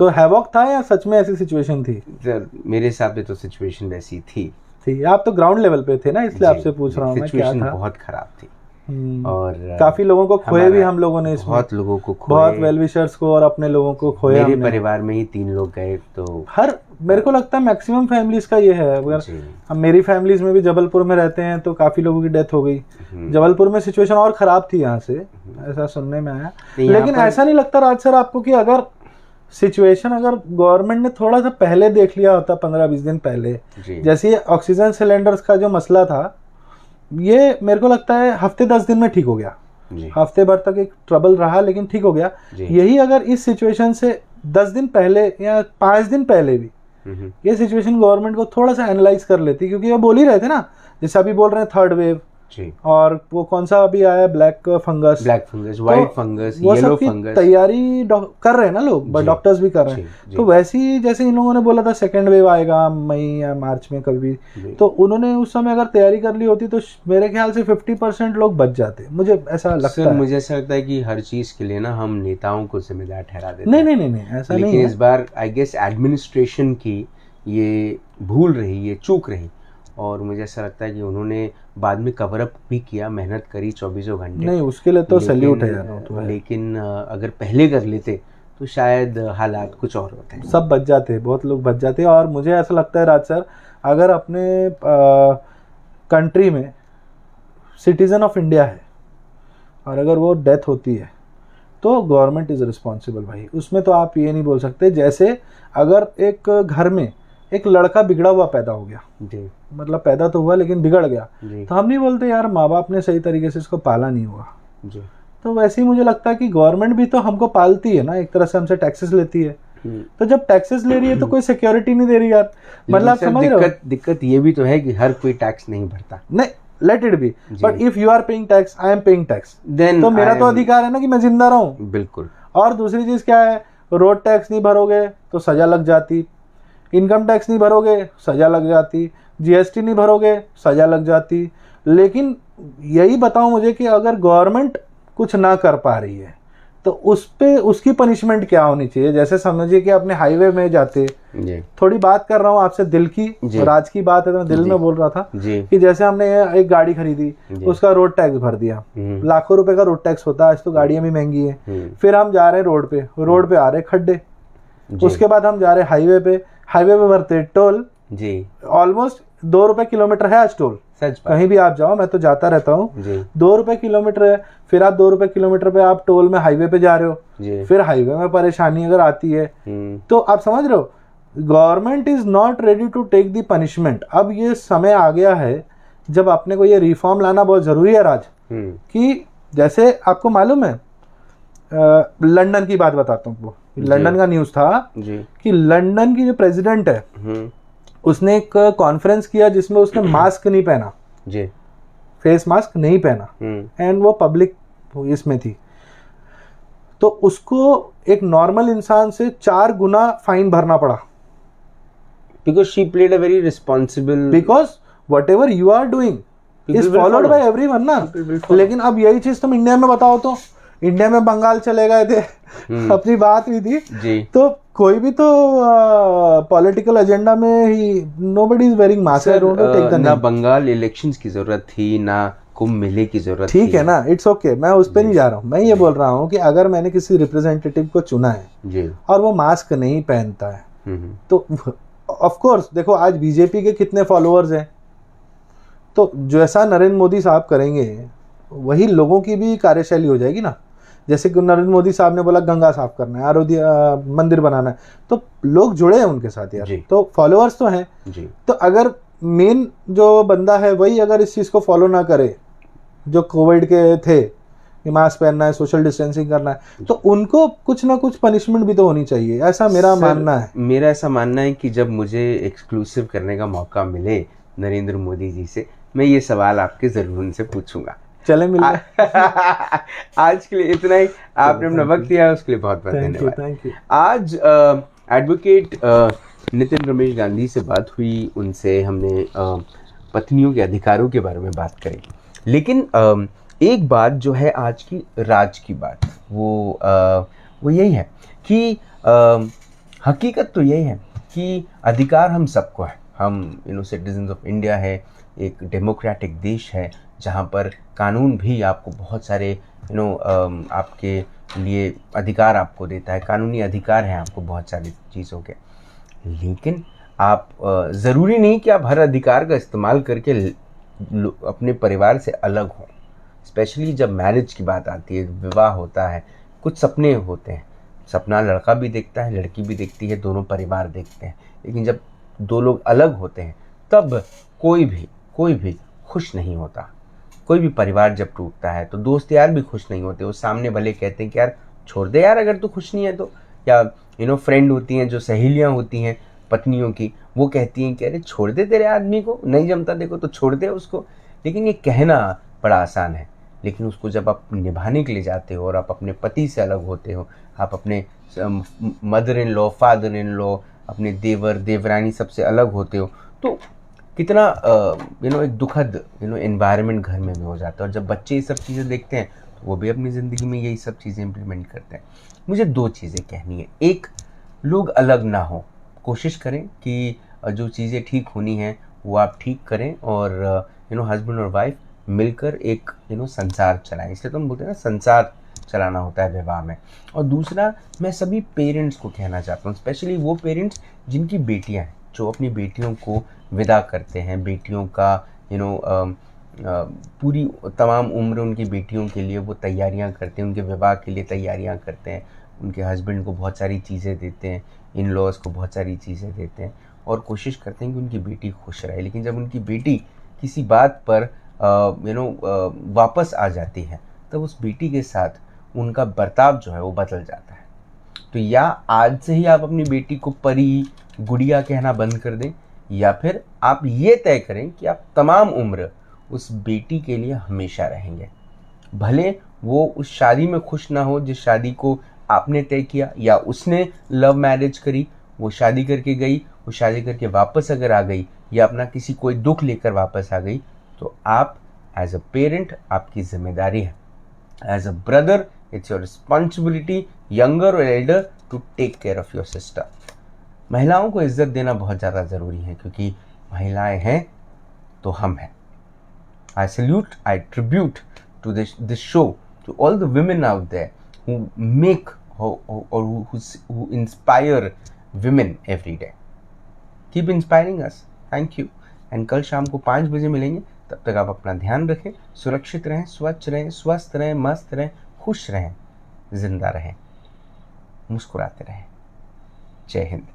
तो हैवॉक था या सच में ऐसी सिचुएशन थी? सर मेरे हिसाब से तो सिचुएशन वैसी थी। आप तो ग्राउंड लेवल पे थे ना, इसलिए आपसे पूछ रहा हूँ मैं, क्या था? बहुत खराब थी और काफी लोगों को खोए भी हम लोगों ने इसमें, बहुत लोगों को खोए, बहुत वेलविशर्स को और अपने लोगों को खोया। मेरे परिवार में ही 3 लोग गए। तो मेरे को लगता है मैक्सिमम फैमिलीज का ये है। अगर हम मेरी फैमिलीज में भी जबलपुर में रहते हैं तो काफी लोगों की डेथ हो गई। जबलपुर में सिचुएशन और खराब थी यहाँ से, ऐसा सुनने में आया। लेकिन ऐसा नहीं लगता राज सर आपको कि अगर सिचुएशन अगर गवर्नमेंट ने थोड़ा सा पहले देख लिया होता, 15-20 दिन पहले, जैसे ये ऑक्सीजन सिलेंडर्स का जो मसला था, ये मेरे को लगता है हफ्ते 10 दिन में ठीक हो गया। हफ्ते भर तक एक ट्रबल रहा लेकिन ठीक हो गया। यही अगर इस सिचुएशन से 10 दिन पहले या 5 दिन पहले भी ये सिचुएशन गवर्नमेंट को थोड़ा सा एनालाइज कर लेती, क्योंकि ये बोल ही रहे थे ना, जैसे अभी बोल रहे हैं थर्ड वेव, और वो कौन सा अभी आया, ब्लैक फंगस, व्हाइट फंगस, वो सब की तैयारी कर रहे हैं ना लोग, डॉक्टर्स भी कर रहे हैं। तो वैसी जैसे इन लोगों ने बोला था सेकंड वेव आएगा मई या मार्च में कभी भी, तो उन्होंने उस समय अगर तैयारी कर ली होती तो मेरे ख्याल से 50% लोग बच जाते, मुझे ऐसा लगता है। मुझे ऐसा लगता है कि हर चीज के लिए ना हम नेताओं को जिम्मेदार ठहरा देते हैं। नहीं ऐसा नहीं है। लेकिन इस बार आई गेस एडमिनिस्ट्रेशन की ये भूल रही, ये चूक रही, और मुझे ऐसा लगता है कि उन्होंने बाद में कवर अप भी किया, मेहनत करी 24 घंटे। नहीं, उसके लिए तो सैल्यूट है यार। लेकिन अगर पहले कर लेते तो शायद हालात कुछ और होते हैं, सब बच जाते, बहुत लोग बच जाते। और मुझे ऐसा लगता है राज सर, अगर अपने कंट्री में सिटीजन ऑफ इंडिया है और अगर वो डेथ होती है तो गवर्नमेंट इज रिस्पॉन्सिबल भाई। उसमें तो आप ये नहीं बोल सकते, जैसे अगर एक घर में एक लड़का बिगड़ा हुआ पैदा हो गया जी, मतलब पैदा तो हुआ लेकिन बिगड़ गया, तो हम नहीं बोलते यार माँ बाप ने सही तरीके से इसको पाला नहीं हुआ जी। तो वैसे ही मुझे लगता है कि गवर्नमेंट भी तो हमको पालती है ना, एक तरह से हमसे टैक्सेस लेती है। तो जब टैक्सेस ले रही है तो कोई सिक्योरिटी नहीं दे रही यार, मतलब आप समझ रहे हो। दिक्कत ये भी तो है कि हर कोई टैक्स नहीं भरता। नहीं, let it be, but if you are paying tax, I am paying tax, then तो मेरा तो अधिकार है ना कि मैं जिंदा रहूं। बिल्कुल। और दूसरी चीज क्या है, रोड टैक्स नहीं भरोगे तो सजा लग जाती, इनकम टैक्स नहीं भरोगे सजा लग जाती, जीएसटी नहीं भरोगे सजा लग जाती। लेकिन यही बताओ मुझे कि अगर गवर्नमेंट कुछ ना कर पा रही है तो उस पे उसकी पनिशमेंट क्या होनी चाहिए। जैसे समझिए कि अपने हाईवे में जाते, थोड़ी बात कर रहा हूँ आपसे दिल की, राज की बात है तो मैं दिल में बोल रहा था कि जैसे हमने एक गाड़ी खरीदी, उसका रोड टैक्स भर दिया, लाखों रुपए का रोड टैक्स होता है, आज तो गाड़ियां भी महंगी है। फिर हम जा रहे हैं रोड पे आ रहे खड्डे, उसके बाद हम जा रहे हैं हाईवे पे भरते टोल जी, ऑलमोस्ट 2 रुपए किलोमीटर है आज टोल, सच कहीं भी आप जाओ, मैं तो जाता रहता हूँ, 2 रुपए किलोमीटर है। फिर आप 2 रुपए किलोमीटर पे आप टोल में हाईवे पे जा रहे हो, फिर हाईवे में परेशानी अगर आती है तो आप समझ रहे हो, government is not ready to take the punishment. अब ये समय आ गया है जब अपने को ये रिफॉर्म लाना बहुत जरूरी है राज, कि जैसे आपको मालूम है, लंदन की बात बताता हूँ, लंदन का न्यूज था कि लंदन की जो प्रेसिडेंट है उसने एक कॉन्फ्रेंस किया जिसमें उसने मास्क नहीं पहना, फेस मास्क नहीं पहना, एंड वो पब्लिक इसमें थी, तो उसको एक नॉर्मल इंसान से 4 गुना फाइन भरना पड़ा, because she played a very responsible, because whatever you are doing is followed by everyone ना। लेकिन अब यही चीज तुम इंडिया में बताओ, तो इंडिया में बंगाल चले गए थे, अपनी बात हुई थी, तो कोई भी तो पॉलिटिकल एजेंडा में ही nobody is wearing mask, I don't take the name. ना बंगाल इलेक्शंस की जरूरत थी, ना कुंभ मेले की जरूरत, ठीक है ना, इट्स ओके, मैं उस पे नहीं जा रहा हूँ, मैं ये बोल रहा हूँ कि अगर मैंने किसी रिप्रेजेंटेटिव को चुना है और वो मास्क नहीं पहनता है, तो ऑफ कोर्स देखो आज बीजेपी के कितने फॉलोअर्स हैं, तो जैसा नरेंद्र मोदी साहब करेंगे वही लोगों की भी कार्यशैली हो जाएगी ना। जैसे कि नरेंद्र मोदी साहब ने बोला गंगा साफ करना है, आरोग्य मंदिर बनाना है, तो लोग जुड़े हैं उनके साथ यार, तो फॉलोअर्स तो हैं। तो अगर मेन जो बंदा है वही अगर इस चीज़ को फॉलो ना करे, जो कोविड के थे कि मास्क पहनना है, सोशल डिस्टेंसिंग करना है, तो उनको कुछ ना कुछ पनिशमेंट भी तो होनी चाहिए, ऐसा मेरा मानना है। मेरा ऐसा मानना है कि जब मुझे एक्सक्लूसिव करने का मौका मिले नरेंद्र मोदी जी से, मैं ये सवाल आपके जरूर उनसे पूछूंगा। चले मिले। आज के लिए इतना ही, आपने अपना वक्त दिया उसके लिए बहुत बहुत धन्यवाद। Thank you. आज एडवोकेट नितिन रमेश गांधी से बात हुई, उनसे हमने पत्नियों के अधिकारों के बारे में बात करी, लेकिन एक बात जो है आज की राज की बात, वो यही है कि हकीकत तो यही है कि अधिकार हम सबको है, हम सिटीजन्स ऑफ इंडिया है, एक डेमोक्रेटिक देश है जहाँ पर कानून भी आपको बहुत सारे आपके लिए अधिकार आपको देता है, कानूनी अधिकार हैं आपको बहुत सारी चीज़ों के, लेकिन आप ज़रूरी नहीं कि आप हर अधिकार का इस्तेमाल करके अपने परिवार से अलग हों। स्पेशली जब मैरिज की बात आती है, विवाह होता है, कुछ सपने होते हैं, सपना लड़का भी देखता है, लड़की भी देखती है, दोनों परिवार देखते हैं, लेकिन जब दो लोग अलग होते हैं तब कोई भी खुश नहीं होता। कोई भी परिवार जब टूटता है तो दोस्त यार भी खुश नहीं होते, वो सामने भले कहते हैं कि यार छोड़ दे यार अगर तू खुश नहीं है तो, या फ्रेंड होती हैं, जो सहेलियां होती हैं पत्नियों की, वो कहती हैं कि अरे छोड़ दे, तेरे आदमी को नहीं जमता देखो तो छोड़ दे उसको। लेकिन ये कहना बड़ा आसान है, लेकिन उसको जब आप निभाने के लिए जाते हो और आप अपने पति से अलग होते हो, आप अपने mother in law, father in law, अपने देवर देवरानी सबसे अलग होते हो, तो कितना एक दुखद एनवायरनमेंट घर में भी हो जाता है। और जब बच्चे ये सब चीज़ें देखते हैं तो वो भी अपनी ज़िंदगी में यही सब चीज़ें इम्प्लीमेंट करते हैं। मुझे 2 चीज़ें कहनी है, एक, लोग अलग ना हो, कोशिश करें कि जो चीज़ें ठीक होनी हैं वो आप ठीक करें, और हस्बैंड और वाइफ मिलकर एक संसार चलाएं। इसलिए तो हम बोलते हैं ना, संसार चलाना होता है विवाह में। और दूसरा, मैं सभी पेरेंट्स को कहना चाहता हूँ, स्पेशली वो पेरेंट्स जिनकी बेटियाँ हैं, जो अपनी बेटियों को विदा करते हैं, बेटियों का पूरी तमाम उम्र उनकी बेटियों के लिए वो तैयारियां करते हैं, उनके विवाह के लिए तैयारियां करते हैं, उनके हस्बैंड को बहुत सारी चीज़ें देते हैं, इन लॉज को बहुत सारी चीज़ें देते हैं, और कोशिश करते हैं कि उनकी बेटी खुश रहे। लेकिन जब उनकी बेटी किसी बात पर वापस आ जाती है, तब उस बेटी के साथ उनका बर्ताव जो है वो बदल जाता है। तो या आज से ही आप अपनी बेटी को परी, गुड़िया कहना बंद कर दें, या फिर आप ये तय करें कि आप तमाम उम्र उस बेटी के लिए हमेशा रहेंगे। भले वो उस शादी में खुश ना हो जिस शादी को आपने तय किया, या उसने लव मैरिज करी, वो शादी करके गई, वो शादी करके वापस अगर आ गई, या अपना किसी कोई दुख लेकर वापस आ गई, तो आप एज अ पेरेंट, आपकी जिम्मेदारी है, as a brother it's your responsibility, younger और elder, to take care of your sister. महिलाओं को इज्जत देना बहुत ज़्यादा ज़रूरी है, क्योंकि महिलाएं हैं तो हम हैं। I salute, I tribute to this show, to all the women out there who make or who inspire women every day. Keep inspiring us. Thank you and कल शाम को 5 बजे मिलेंगे। तब तक आप अपना ध्यान रखें, सुरक्षित रहें, स्वच्छ रहें, स्वस्थ रहें, मस्त रहें, खुश रहें, जिंदा रहें, मुस्कुराते रहें। जय हिंद।